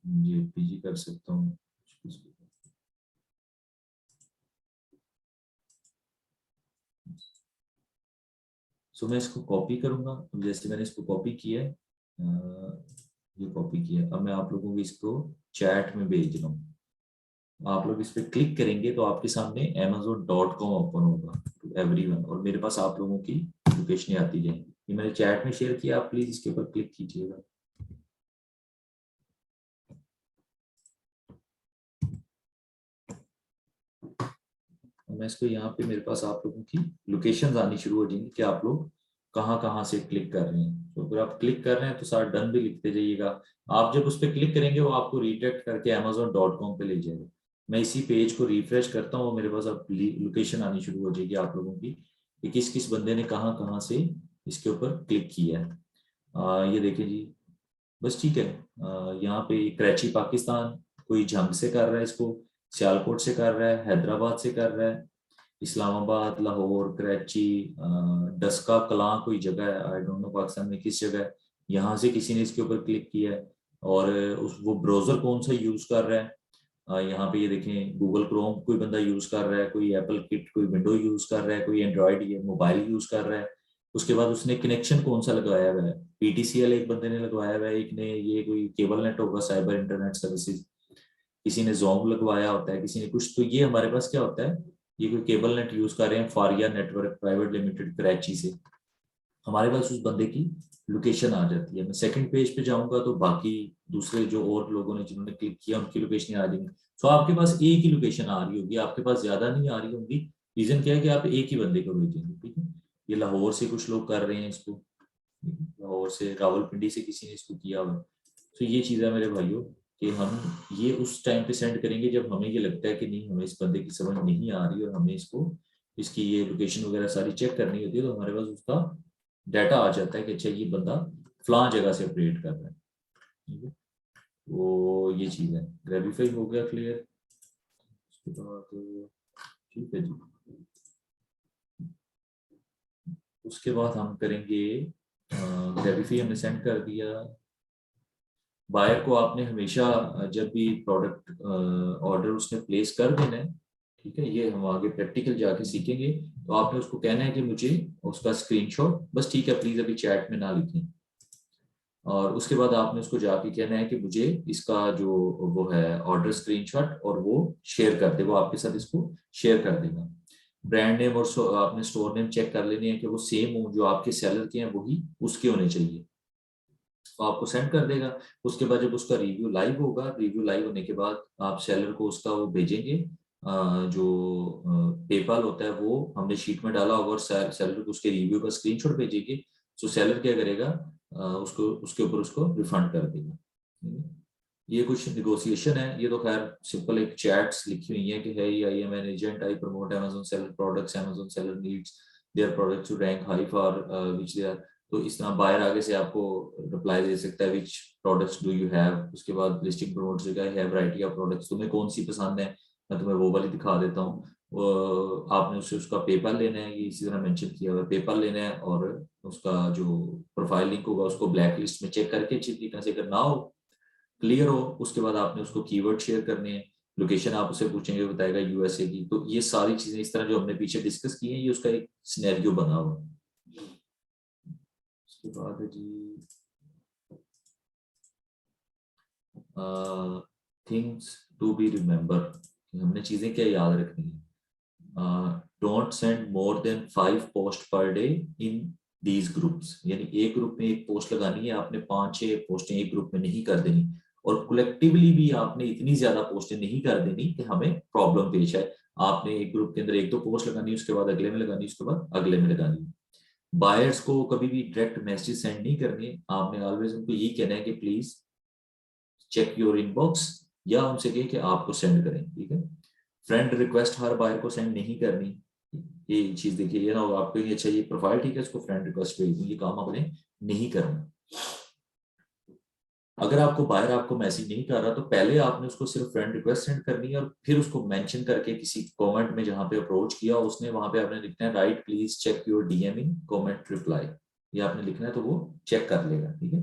[SPEAKER 1] ये पीजी कर सकता हूँ। सो मैं इसको कॉपी करूंगा, जैसे मैंने इसको कॉपी किया है, ये कॉपी किया, अब मैं आप लोगों को इसको चैट में भेज रहा हूँ। आप लोग इस पर क्लिक करेंगे तो आपके सामने amazon.com ओपन होगा टू एवरीवन, और मेरे पास आप लोगों की लोकेशन आती जाएंगी। ये मैंने चैट में शेयर किया, आप प्लीज इसके ऊपर क्लिक कीजिएगा। मैं इसको यहाँ पे, मेरे पास आप लोगों की लोकेशंस आनी शुरू हो जाएंगी कि आप लोग कहाँ कहाँ से क्लिक कर रहे हैं। तो अगर आप क्लिक कर रहे हैं तो सारा डन भी लिखते जाइएगा। आप जब उस पर क्लिक करेंगे वो आपको रिडायरेक्ट करके amazon.com पे ले जाएगा। मैं इसी पेज को रिफ्रेश करता हूँ, मेरे पास अब लोकेशन आनी शुरू हो जाएगी आप लोगों की कि किस किस बंदे ने कहाँ कहाँ से इसके ऊपर क्लिक किया है। ये देखिए जी, बस ठीक है। यहाँ पे कराची पाकिस्तान, कोई झंग से कर रहा है इसको, सियालकोट से कर रहा है, हैदराबाद से कर रहा है, इस्लामाबाद, लाहौर, कराची, डस्का कलां कोई जगह है, आई डोंट नो पाकिस्तान में किस जगह है, यहाँ से किसी ने इसके ऊपर क्लिक किया है। और उस वो ब्राउजर कौन सा यूज कर रहा है, यहाँ पे ये देखें, गूगल क्रोम कोई बंदा यूज कर रहा है, कोई एप्पल किट, कोई विंडो यूज कर रहा है, कोई एंड्रॉइड ये मोबाइल यूज कर रहा है। उसके बाद उसने कनेक्शन कौन सा लगाया हुआ है, पीटीसीएल एक बंदे ने लगवाया हुआ है, एक ने ये कोई केबल नेट होगा, साइबर इंटरनेट सर्विसेज, किसी ने जोंग लगवाया होता है, किसी ने कुछ। तो ये हमारे पास क्या होता है, ये कोई केबल नेट यूज कर रहे हैं Faria network private limited Karachi से, हमारे पास उस बंदे की लोकेशन आ जाती है। मैं सेकंड पेज पे जाऊंगा तो बाकी दूसरे जो और लोगों ने जिन्होंने क्लिक किया उनकी लोकेशन आ जाएंगी। तो आपके पास एक ही लोकेशन आ रही होगी, आपके पास ज्यादा नहीं आ रही होगी। रीजन क्या है कि आप एक ही बंदे को भेजेंगे, ठीक है। ये लाहौर से कुछ लोग कर रहे हैं इसको, लाहौर से, रावलपिंडी से किसी ने इसको किया हुआ। तो ये चीज़ है मेरे भाइयों कि हम ये उस टाइम पे सेंड करेंगे जब हमें ये लगता है कि नहीं, हमें इस बंदे की समझ नहीं आ रही और हमें इसको, इसकी ये लोकेशन वगैरह सारी चेक करनी होती है, तो हमारे पास उसका डाटा आ जाता है कि अच्छा ये बंदा फलां जगह से ऑपरेट कर रहा है, ठीक है। तो ये चीज़ है, ग्रेविफाई हो गया क्लियर। उसके बाद ठीक है जी, उसके बाद हम करेंगे ग्रेविफाई हमने सेंड कर दिया। बायर को आपने हमेशा जब भी प्रोडक्ट ऑर्डर उसने प्लेस कर देना है, ठीक है, ये हम आगे प्रैक्टिकल जाके सीखेंगे। तो आपने उसको कहना है कि मुझे उसका स्क्रीनशॉट, बस ठीक है, प्लीज अभी चैट में ना लिखें। और उसके बाद आपने उसको जाके कहना है कि मुझे इसका जो वो है ऑर्डर स्क्रीनशॉट, और वो शेयर कर दे, वो आपके साथ इसको शेयर कर देगा। ब्रांड नेम और आपने स्टोर नेम चेक कर लेने हैं कि वो सेम हो, जो आपके सेलर के हैं वही उसके होने चाहिए, तो आपको सेंड कर देगा। उसके बाद जब उसका रिव्यू लाइव होगा, रिव्यू लाइव होने के बाद आप सेलर को उसका वो भेजेंगे, जो पेपाल होता है वो हमने शीट में डाला होगा, और सेलर को उसके रिव्यू का स्क्रीनशॉट भेजेंगे। तो सेलर क्या करेगा, उसको उसके ऊपर उसको रिफंड कर देगा, ठीक है? ये कुछ निगोशिएशन है, ये तो खैर सिंपल एक चैट्स लिखी हुई है कि है, I am an agent, I promote Amazon seller products, Amazon seller needs their products to rank high for which they are। तो इस तरह बायर आगे से आपको रिप्लाई दे सकता है, विच प्रोडक्ट्स डू यू हैव, उसके बाद लिस्टिंग प्रमोट से हैव वैरायटी ऑफ प्रोडक्ट्स, तुम्हें कौन सी पसंद है, मैं तुम्हें वो वाली दिखा देता हूँ। आपने उससे उसका पेपर लेना है, ये इसी तरह मेंशन किया हुआ है, पेपर लेना है, और उसका जो प्रोफाइल लिंक होगा उसको ब्लैक लिस्ट में चेक करके अच्छी तरीके से, अगर ना हो, क्लियर हो, उसके बाद आपने उसको कीवर्ड शेयर करने हैं। लोकेशन आप उसे पूछेंगे, बताएगा यूएसए की। तो ये सारी चीजें इस तरह जो हमने पीछे डिस्कस की हैं, ये उसका एक सिनेरियो बना हुआ है। उसके बाद है जी थिंग्स टू बी रिमेम्बर, हमने चीजें क्या याद रखनी है। Don't send more than 5 post per day in these groups, यानी एक ग्रुप में एक पोस्ट लगानी है आपने, 5-6 पोस्टें एक ग्रुप में नहीं कर देनी। और कलेक्टिवली भी आपने इतनी ज्यादा पोस्टें नहीं कर देनी कि हमें प्रॉब्लम पेश आए। आपने एक ग्रुप के अंदर एक दो पोस्ट लगानी, उसके बाद अगले में लगानी, उसके बाद अगले में लगानी। बायर्स को कभी भी डायरेक्ट मैसेज सेंड नहीं करने, आपने ऑलवेज उनको यही कहना है कि प्लीज चेक योर इनबॉक्स, या उनसे कहे कि आपको सेंड करें, ठीक है। फ्रेंड रिक्वेस्ट हर बायर को सेंड नहीं करनी, ये चीज देखिए, ये ना हो आपको ये अच्छा ये प्रोफाइल ठीक है, इसको फ्रेंड रिक्वेस्ट भेज दूं, ये काम आपने नहीं करना। अगर आपको बायर आपको मैसेज नहीं कर रहा तो पहले आपने उसको सिर्फ फ्रेंड रिक्वेस्ट सेंड करनी है, और फिर उसको मेंशन करके किसी कमेंट में जहां पे अप्रोच किया उसने वहां पे आपने लिखना है write please check your DM in comment reply, ये आपने लिखना है तो वो चेक कर लेगा। ठीक है,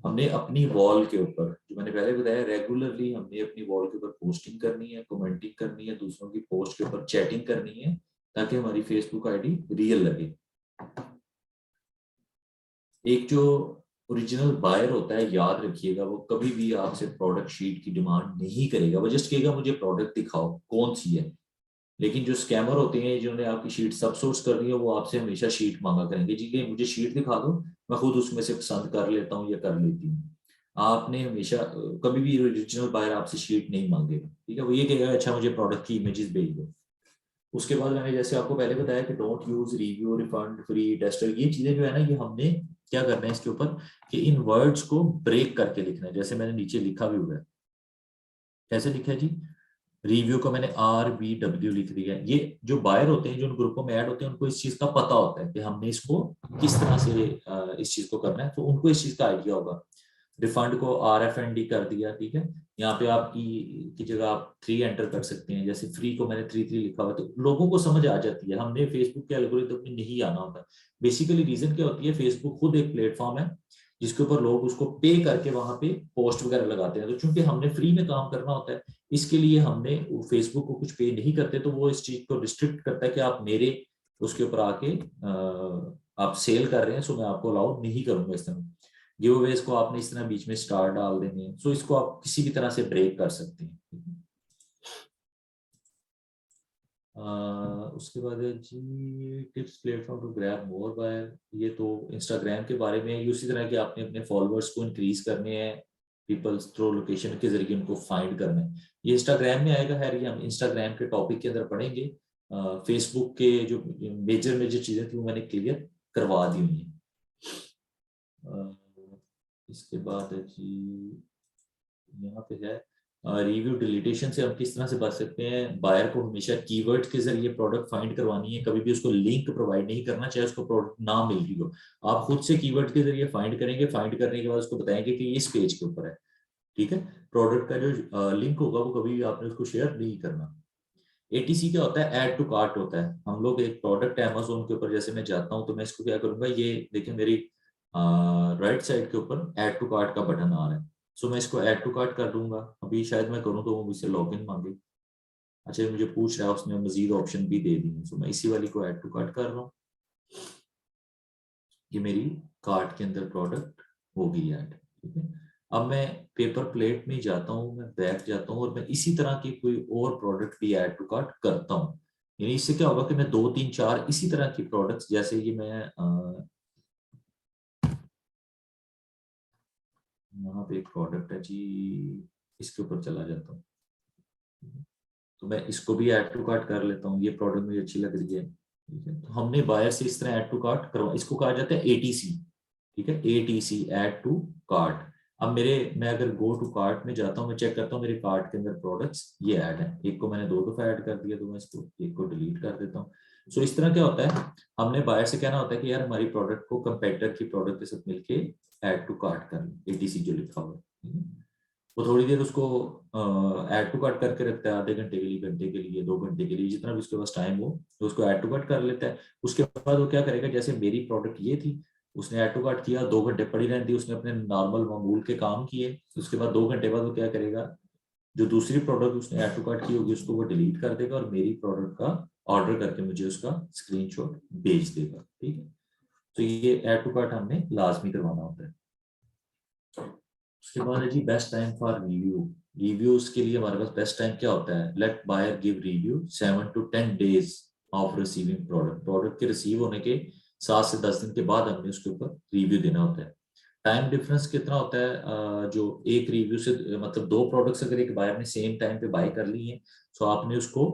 [SPEAKER 1] हमने अपनी वॉल के ऊपर जो मैंने पहले बताया रेगुलरली हमने अपनी वॉल के ऊपर पोस्टिंग करनी है, कमेंटिंग करनी है, दूसरों की पोस्ट के ऊपर चैटिंग करनी है, ताकि हमारी फेसबुक आईडी रियल लगे। एक जो ओरिजिनल बायर होता है याद रखिएगा, वो कभी भी आपसे प्रोडक्ट शीट की डिमांड नहीं करेगा, वो जस्ट कहेगा मुझे प्रोडक्ट दिखाओ कौन सी है। लेकिन जो स्कैमर होते हैं जिन्होंने आपकी शीट सबसोर्स कर दी है, वो आपसे हमेशा शीट मांगा करेंगे, जी कि मुझे शीट दिखा दो, मैं खुद उसमें से पसंद कर लेता हूँ या कर लेती हूँ। आपने हमेशा कभी भी ओरिजिनल बायर आपसे शीट नहीं मांगेगा। ठीक है, वो ये कहेगा अच्छा मुझे प्रोडक्ट की इमेजेस भेज दो। उसके बाद मैंने जैसे आपको पहले बताया कि don't use review refund free tester, ये चीजें जो है ना ये हमने क्या करना है इसके ऊपर कि इन वर्ड्स को ब्रेक करके लिखना है, जैसे मैंने नीचे लिखा भी हुआ है। कैसे लिखा है जी, रिव्यू को मैंने RVW लिख दिया है। ये जो बायर होते हैं जो उन ग्रुपों में ऐड होते हैं उनको इस चीज का पता होता है कि हमने इसको किस तरह से इस चीज को करना है, तो उनको इस चीज का आइडिया होगा। रिफंड को RFND कर दिया। ठीक है, यहाँ पे आपकी की जगह आप 3 एंटर कर सकते हैं, जैसे फ्री को मैंने 3 लिखा हुआ, तो लोगों को समझ आ जाती है। हमने फेसबुक के एल्गोरिथम में नहीं आना होता। बेसिकली रीजन क्या होती है, फेसबुक खुद एक प्लेटफॉर्म है जिसके ऊपर लोग उसको पे करके वहां पे पोस्ट वगैरह लगाते हैं, तो चूंकि हमने फ्री में काम करना होता है इसके लिए हमने फेसबुक को कुछ पे नहीं करते, तो वो इस चीज को रिस्ट्रिक्ट करता है कि आप मेरे उसके ऊपर आके आप सेल कर रहे हैं, सो मैं आपको अलाउ नहीं करूंगा इस तरह। गिव अवेज को आपने इस तरह बीच में स्टार डाल देंगे, सो इसको आप किसी भी तरह से ब्रेक कर सकते हैं। उसके बाद है जी tips platform to grab more buyer, ये तो इंस्टाग्राम के बारे में है। उसी तरह के आपने अपने फॉलोअर्स को इंक्रीज करने हैं, पीपल्स थ्रू लोकेशन के जरिए उनको फाइंड करना है, ये इंस्टाग्राम में आएगा। खैर ये हम इंस्टाग्राम के टॉपिक के अंदर पढ़ेंगे। फेसबुक के जो मेजर मेजर चीजें थी वो मैंने क्लियर करवा दी हुई हैं। इसके बाद है जी यहाँ पे है रिव्यू डिलीटेशन से हम किस तरह से बच सकते हैं। बायर को हमेशा कीवर्ड के जरिए प्रोडक्ट फाइंड करवानी है, कभी भी उसको लिंक प्रोवाइड नहीं करना, चाहे उसको प्रोडक्ट ना मिल रही हो। आप खुद से कीवर्ड के जरिए फाइंड करेंगे, फाइंड करने के बाद उसको बताएंगे कि इस पेज के ऊपर है। ठीक है, प्रोडक्ट का जो लिंक होगा वो कभी भी आपने उसको शेयर नहीं करना। ATC क्या होता है, ऐड टू कार्ट होता है। हम लोग एक प्रोडक्ट है अमेजोन के ऊपर, जैसे मैं जाता हूँ तो मैं इसको क्या करूंगा, ये देखिए मेरी राइट साइड के ऊपर ऐड टू कार्ट का बटन आ रहा है, सो मैं इसको ऐड टू कार्ट कर दूंगा। अभी शायद मैं करूँ तो वो मुझसे लॉगिन मांगे। अच्छा मुझे पूछ रहा है, उसने मजीद ऑप्शन भी दे दी है, सो मैं इसी वाली को ऐड टू कार्ट कर रहा हूँ। ये मेरी कार्ट के अंदर प्रोडक्ट होगी ऐड। ठीक है, अब मैं पेपर प्लेट में जाता हूँ, मैं बैक जाता हूँ और मैं इसी तरह की कोई और प्रोडक्ट भी ऐड टू कार्ट करता हूँ। यानी इससे क्या होगा कि मैं 2 3 4 इसी तरह की प्रोडक्ट्स, जैसे ये मैं यहाँ पे एक प्रोडक्ट है जी, इसके ऊपर चला जाता हूँ, तो मैं इसको भी ऐड टू कार्ट कर लेता हूँ। ये प्रोडक्ट मुझे अच्छी लग रही है। ठीक है, तो हमने बायर से इस तरह ऐड टू कार्ट करवा, इसको कहा जाता है ATC। ठीक है, ATC ऐड टू कार्ट। अब मैं अगर गो टू कार्ट में जाता हूँ, मैं चेक करता हूँ मेरे कार्ट के अंदर प्रोडक्ट्स ये ऐड है, एक को मैंने 2 दफा ऐड कर दिया, तो मैं इसको एक को डिलीट कर देता हूँ। सो इस तरह क्या होता है, हमने बायर से कहना होता है कि यार हमारी प्रोडक्ट को कंपेटिटर की प्रोडक्ट के साथ मिलके ऐड टू कार्ट कर, ATC जो लिखा हुआ है। वो थोड़ी देर उसको ऐड टू कार्ट करके रखता है, आधे घंटे के लिए, घंटे के लिए, 2 घंटे के लिए, जितना भी उसके पास टाइम हो तो उसको ऐड टू कार्ट कर लेता है। उसके बाद वो क्या करेगा, जैसे मेरी प्रोडक्ट ये थी, उसने ऐड टू कार्ट किया, 2 घंटे पड़ी रहने दी, उसने अपने नॉर्मल मामूल के काम किए। उसके बाद 2 घंटे बाद वो क्या करेगा, जो दूसरी प्रोडक्ट उसने ऐड टू कार्ट की होगी उसको वो डिलीट कर देगा और मेरी प्रोडक्ट का ऑर्डर करके मुझे उसका स्क्रीनशॉट भेज देगा। ठीक है, तो ये ऐड टू कार्ट हमने लाजमी करवाना होता है। उसके बाद है जी best time for review. Reviews के लिए हमारे पास बेस्ट टाइम क्या होता है, let buyer give review 7 to 10 days of receiving product. Product के रिसीव होने के 7 से 10 दिन के बाद हमने उसके ऊपर रिव्यू देना होता है। टाइम डिफरेंस कितना होता है, जो एक रिव्यू से मतलब 2 प्रोडक्ट्स अगर एक बायर ने सेम टाइम पे बाय कर ली है, तो आपने उसको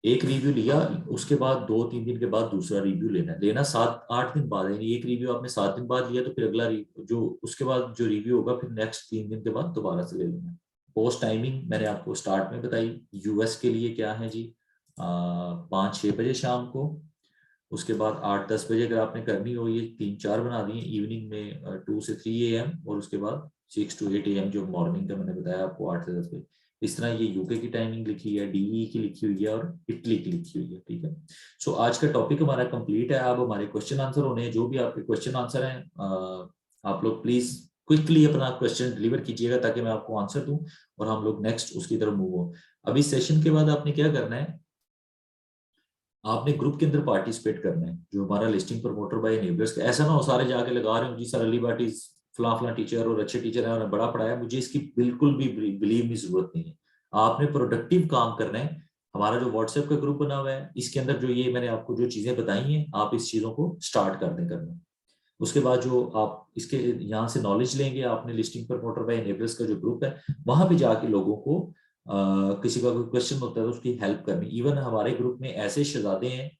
[SPEAKER 1] एक रिव्यू लिया, उसके बाद 2 3 दिन के बाद दूसरा रिव्यू लेना 7 8 दिन बाद है। एक रिव्यू आपने 7 दिन बाद लिया तो फिर अगला जो उसके बाद जो रिव्यू होगा फिर नेक्स्ट 3 दिन के बाद दोबारा से ले लेना। पोस्ट टाइमिंग मैंने आपको स्टार्ट में बताई, यूएस के लिए क्या है जी, 5-6 बजे शाम को, उसके बाद 8-10 बजे अगर आपने करनी हो, ये 3-4 बना दिए, इवनिंग में 2 से 3 AM, और उसके बाद 6 to 8 AM जो मॉर्निंग का मैंने बताया आपको 8 से 10 बजे। इस तरह ये यूके की टाइमिंग लिखी है, डीई की लिखी हुई है और इटली की लिखी हुई है, ठीक है। सो आज का टॉपिक हमारा कंप्लीट है। अब हमारे क्वेश्चन आंसर होने हैं, जो भी आपके क्वेश्चन आंसर हैं आप लोग प्लीज क्विकली अपना क्वेश्चन डिलीवर कीजिएगा ताकि मैं आपको आंसर दूं और हम लोग नेक्स्ट उसकी तरफ मूव हो। अभी सेशन के बाद आपने क्या करना है, आपने ग्रुप के अंदर पार्टिसिपेट करना है, जो हमारा लिस्टिंग प्रमोटर बाय एनेबलर्स का। ऐसा ना हो सारे जाके लगा रहे हो जी सर अली भट्ट इज फला टीचर और अच्छे टीचर है, उन्होंने बड़ा पढ़ाया, मुझे इसकी बिल्कुल भी बिलीव की जरूरत नहीं है। आपने प्रोडक्टिव काम करना है। हमारा जो व्हाट्सएप का ग्रुप बना हुआ है, इसके अंदर जो ये मैंने आपको जो चीजें बताई हैं, आप इस चीजों को स्टार्ट कर दें करना। उसके बाद जो आप इसके यहाँ से नॉलेज लेंगे, आपने लिस्टिंग प्रमोटर बाय एनेबलर्स का जो ग्रुप है, वहां पे जाके लोगों को किसी का कोई क्वेश्चन होता है तो उसकी हेल्प करनी। इवन हमारे ग्रुप में ऐसे शहजादे हैं,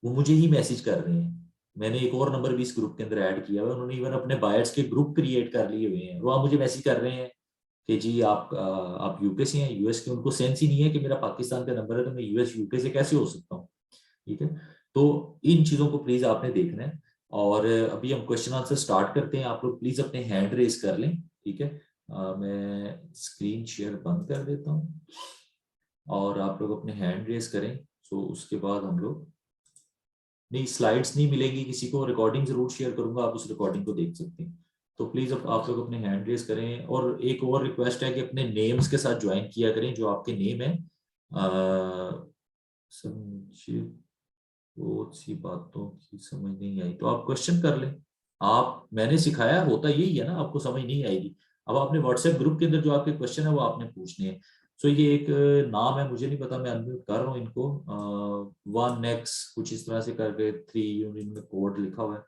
[SPEAKER 1] वो मुझे ही मैसेज कर रहे हैं। मैंने एक और नंबर भी इस ग्रुप के अंदर ऐड किया हुआ है, उन्होंने इवन अपने बायर्स के ग्रुप क्रिएट कर लिए हुए हैं। वो आप मुझे मैसेज कर रहे हैं कि जी आप यूके से हैं, यूएस के। उनको सेंस ही नहीं है कि मेरा पाकिस्तान का नंबर है तो मैं यूएस यूके से कैसे हो सकता हूँ, ठीक है। तो इन चीजों को प्लीज आपने देखना है। और अभी हम क्वेश्चन आंसर स्टार्ट करते हैं। आप लोग प्लीज अपने हैंड रेज कर लें, ठीक है। मैं स्क्रीन शेयर बंद कर देता हूँ और आप लोग अपने हैंड रेज करें। सो उसके बाद हम लोग, नहीं स्लाइड्स नहीं मिलेगी किसी को, रिकॉर्डिंग जरूर शेयर करूंगा, आप उस रिकॉर्डिंग को देख सकते हैं। तो प्लीज आप लोग अपने हैंड रेज करें। और एक और रिक्वेस्ट है कि अपने नेम्स के साथ ज्वाइन किया करें, जो आपके नेम है। संजीव, बहुत सी बातों की समझ नहीं आई तो आप क्वेश्चन कर लें। आप, मैंने सिखाया होता यही है ना, आपको समझ नहीं आएगी। अब आपने व्हाट्सएप ग्रुप के अंदर जो आपके क्वेश्चन है वो आपने पूछने हैं। सो ये एक नाम है, मुझे नहीं पता, मैं अनम्यूट कर रहा हूँ इनको। 1x कुछ इस तरह से करके 3 यूनिट में कोड लिखा हुआ है,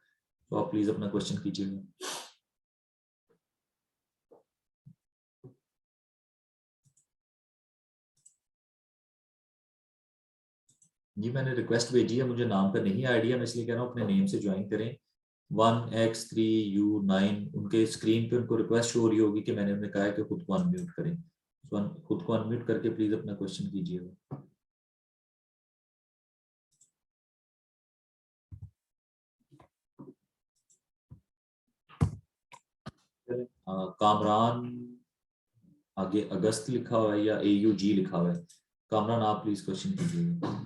[SPEAKER 1] तो आप प्लीज अपना क्वेश्चन कीजिएगा। जी मैंने रिक्वेस्ट भेजी है, मुझे नाम का नहीं आइडिया, मैं इसलिए कह रहा हूँ अपने नेम से ज्वाइन करें। 1x3u9 उनके स्क्रीन पे उनको रिक्वेस्ट हो रही होगी कि मैंने उन्हें कहा है कि खुद को अनम्यूट करें। खुद को अनम्यूट करके प्लीज अपना क्वेश्चन कीजिएगा। कामरान, आगे अगस्त लिखा हुआ है या AUG लिखा हुआ है। कामरान आप प्लीज क्वेश्चन कीजिएगा।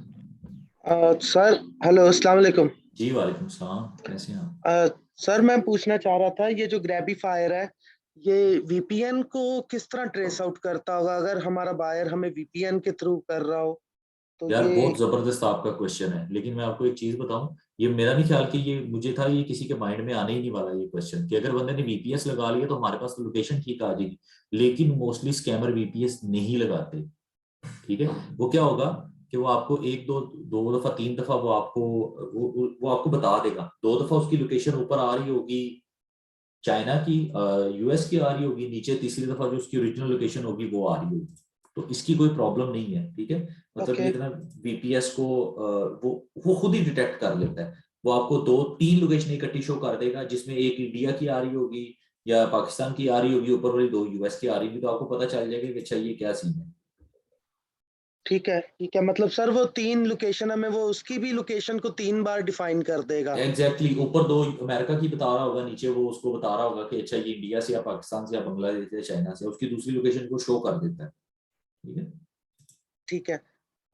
[SPEAKER 2] सर हेलो, अस्सलाम वालेकुम।
[SPEAKER 1] जी वालेकुम सलाम, कैसे हैं आप?
[SPEAKER 2] सर मैं पूछना चाह रहा था, ये जो ग्रैबिफायर है ये वीपीएन को किस तरह ट्रेस आउट करता होगा अगर हमारा बायर हमें वीपीएन के थ्रू कर रहा हो तो
[SPEAKER 1] यार
[SPEAKER 2] ये।
[SPEAKER 1] बहुत जबरदस्त आपका क्वेश्चन है, लेकिन मैं आपको एक चीज बताऊं, ये मेरा नहीं ख्याल कि ये मुझे था, ये किसी के माइंड में आने ही नहीं वाला ये क्वेश्चन कि अगर बंदे ने वीपीएस लगा लिया तो हमारे पास तो लोकेशन ठीक आ जाएगी। लेकिन मोस्टली स्कैमर वीपीएस नहीं लगाते, ठीक है। वो क्या होगा कि वो आपको एक दो दो दफा 3 दफा वो आपको वो आपको बता देगा। 2 दफा उसकी लोकेशन ऊपर आ रही होगी चाइना की, यूएस की आ रही होगी नीचे, तीसरी दफा जो उसकी ओरिजिनल लोकेशन होगी वो आ रही होगी। तो इसकी कोई प्रॉब्लम नहीं है, ठीक है। मतलब
[SPEAKER 2] ओके
[SPEAKER 1] ये इतना वीपीएस को वो खुद ही डिटेक्ट कर लेता है। वो आपको 2-3 लोकेशन इकट्ठी शो कर देगा, जिसमें एक इंडिया की आ रही होगी या पाकिस्तान की आ रही होगी, ऊपर वाली 2 यूएस की आ रही होगी, तो आपको पता चल जाएगा कि अच्छा ये क्या सीन है।
[SPEAKER 2] ठीक है ठीक है, मतलब सर वो 3 लोकेशन है में वो उसकी भी लोकेशन को 3 बार डिफाइन कर देगा।
[SPEAKER 1] एग्जैक्टली ऊपर 2 अमेरिका की बता रहा होगा, नीचे वो उसको बता रहा होगा कि अच्छा ये इंडिया से या पाकिस्तान से या बांग्लादेश से या चाइना से, उसकी दूसरी लोकेशन को शो कर देता है, ठीक है।
[SPEAKER 2] ठीक है।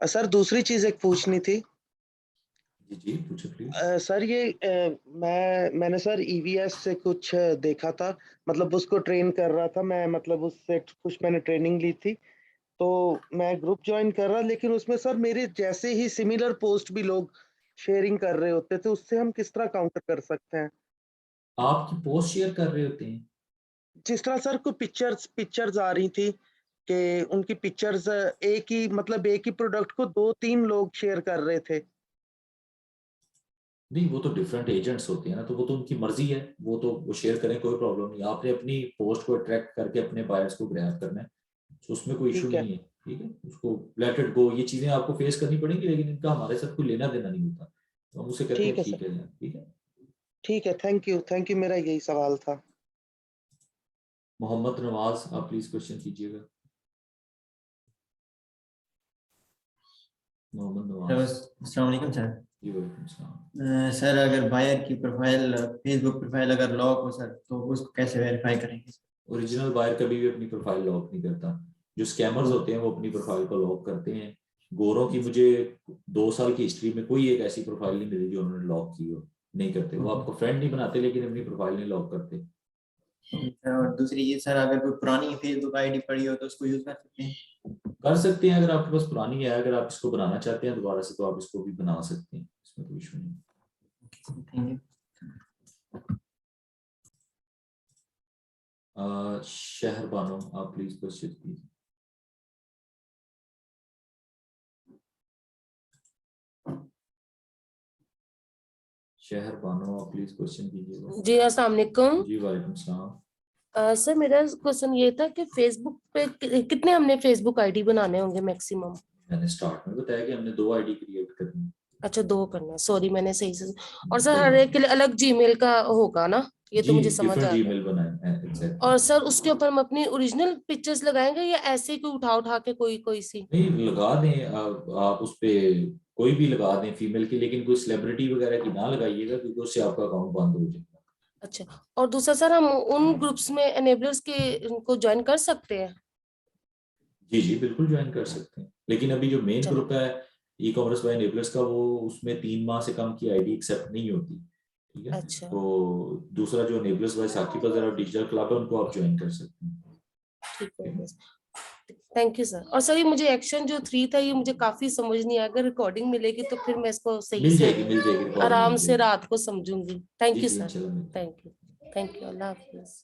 [SPEAKER 2] सर दूसरी चीज एक पूछनी थी।
[SPEAKER 1] जी जी पूछे प्लीज।
[SPEAKER 2] सर ये मैंने सर ईवीएस से कुछ देखा था, मतलब उसको ट्रेन कर रहा था मैं, मतलब उससे कुछ मैंने ट्रेनिंग ली थी। तो मैं ग्रुप ज्वाइन कर रहा, लेकिन उसमें सर मेरे जैसे ही सिमिलर पोस्ट भी लोग शेयरिंग कर रहे होते थे, उससे हम किस तरह काउंटर कर सकते हैं?
[SPEAKER 1] आपकी पोस्ट शेयर कर रहे होते हैं?
[SPEAKER 2] जिस तरह सर कोई पिक्चर्स पिक्चर्स आ रही थी कि उनकी पिक्चर्स एक ही, मतलब एक ही प्रोडक्ट को 2-3 लोग शेयर कर रहे थे।
[SPEAKER 1] नहीं वो तो डिफरेंट एजेंट्स होते हैं ना, तो वो तो उनकी मर्जी है, वो शेयर करें, कोई प्रॉब्लम नहीं। आपने अपनी पोस्ट को अट्रैक्ट करके अपने बायर्स को ग्रैब करना है, तो उसमें कोई इशू
[SPEAKER 2] ठीक है
[SPEAKER 1] नहीं है, ठीक है। उसको लेट इट गो, ये चीजें आपको फेस करनी पड़ेंगी, लेकिन इनका हमारे साथ कोई लेना देना नहीं होता, तो हम उसे कहते
[SPEAKER 2] ठीक
[SPEAKER 1] हैं
[SPEAKER 2] है सर।
[SPEAKER 1] ठीक है यार, ठीक है।
[SPEAKER 2] ठीक है, थैंक यू, मेरा यही सवाल था।
[SPEAKER 1] मोहम्मद नवाज आप प्लीज क्वेश्चन कीजिएगा। मोहम्मद नवाज।
[SPEAKER 3] अस्सलाम वालेकुम सर।
[SPEAKER 1] जी वालेकुम सलाम।
[SPEAKER 3] सर अगर बायर की प्रोफाइल, फेसबुक प्रोफाइल अगर लॉक हो सर, तो उसको कैसे वेरीफाई करेंगे?
[SPEAKER 1] ओरिजिनल बायर कभी भी अपनी प्रोफाइल लॉक नहीं करता। जो स्कैमर्स होते हैं वो अपनी प्रोफाइल को लॉक करते हैं। गोरों की मुझे 2 साल की हिस्ट्री में कोई एक ऐसी प्रोफाइल नहीं मिली जो उन्होंने लॉक की हो। नहीं करते, वो आपको फ्रेंड नहीं बनाते लेकिन अपनी प्रोफाइल नहीं लॉक करते।
[SPEAKER 3] सर और दूसरी ये सर, अगर कोई पुरानी फेसबुक आईडी पड़ी हो तो उसको यूज कर सकते हैं?
[SPEAKER 1] कर सकते हैं, अगर आपके पास पुरानी है, अगर आप इसको बनाना चाहते हैं दोबारा से तो आप इसको भी बना सकते हैं, इसमें कोई इशू नहीं।
[SPEAKER 3] Thank you.
[SPEAKER 1] शहर बानो, आप प्लीज क्वेश्चन कीजिए। शहर बानो, आप प्लीज क्वेश्चन कीजिएगा।
[SPEAKER 4] जी अस्सलाम वालेकुम।
[SPEAKER 1] जी वालेकुम सलाम।
[SPEAKER 4] सर मेरा क्वेश्चन ये था कि फेसबुक पे कितने हमने फेसबुक आईडी बनाने होंगे मैक्सिमम?
[SPEAKER 1] मैंने स्टार्ट में बताया कि हमने 2 आईडी क्रिएट करनी है।
[SPEAKER 4] अच्छा 2 करना है, सॉरी मैंने सही से। और सर हर एक के लिए अलग जीमेल का होगा ना, ये तो मुझे समझ आ
[SPEAKER 1] डिफरेंट
[SPEAKER 4] गया।
[SPEAKER 1] जीमेल बनाए हैं, एग्जैक्टली।
[SPEAKER 4] और सर उसके ऊपर हम अपनी ओरिजिनल पिक्चर्स लगाएंगे या ऐसे ही कोई उठा उठा के कोई सी?
[SPEAKER 1] नहीं लगा दें, आप उस पे कोई भी लगा दें फीमेल की, लेकिन कोई सेलिब्रिटी वगैरह की ना लगाइएगा क्योंकि उससे आपका अकाउंट बंद हो जाएगा।
[SPEAKER 4] अच्छा, और दूसरा सर हम उन ग्रुप्स में एनेबलर्स के को ज्वाइन कर सकते हैं?
[SPEAKER 1] जी जी बिल्कुल ज्वाइन कर सकते हैं, लेकिन अभी जो मेन
[SPEAKER 4] चलो।
[SPEAKER 1] ग्रुप है ई कॉमर्स बाय एनेबलर्स का, वो उसमें 3 माह से कम की आईडी एक्सेप्ट नहीं होती। ठीक है,
[SPEAKER 4] अच्छा
[SPEAKER 1] तो दूसरा जो एनेबलर्स बाय साकिब बाजार डिजिटल क्लब है उनको आप ज्वाइन कर सकते हैं।
[SPEAKER 4] ठीक है, थैंक यू सर। और सर ये मुझे एक्शन जो 3 था ये मुझे काफी समझ नहीं आया, अगर रिकॉर्डिंग मिलेगी तो फिर मैं इसको सही से
[SPEAKER 1] मिल जाएगी रिकॉर्डिंग
[SPEAKER 4] आराम
[SPEAKER 1] मिल
[SPEAKER 4] से
[SPEAKER 1] जाएगी।
[SPEAKER 4] रात को समझूंगी। थैंक
[SPEAKER 1] जी
[SPEAKER 4] यू
[SPEAKER 1] जी
[SPEAKER 4] सर,
[SPEAKER 1] इंशाल्लाह मिल जाएगी।
[SPEAKER 4] थैंक यू, अल्लाह हाफिज।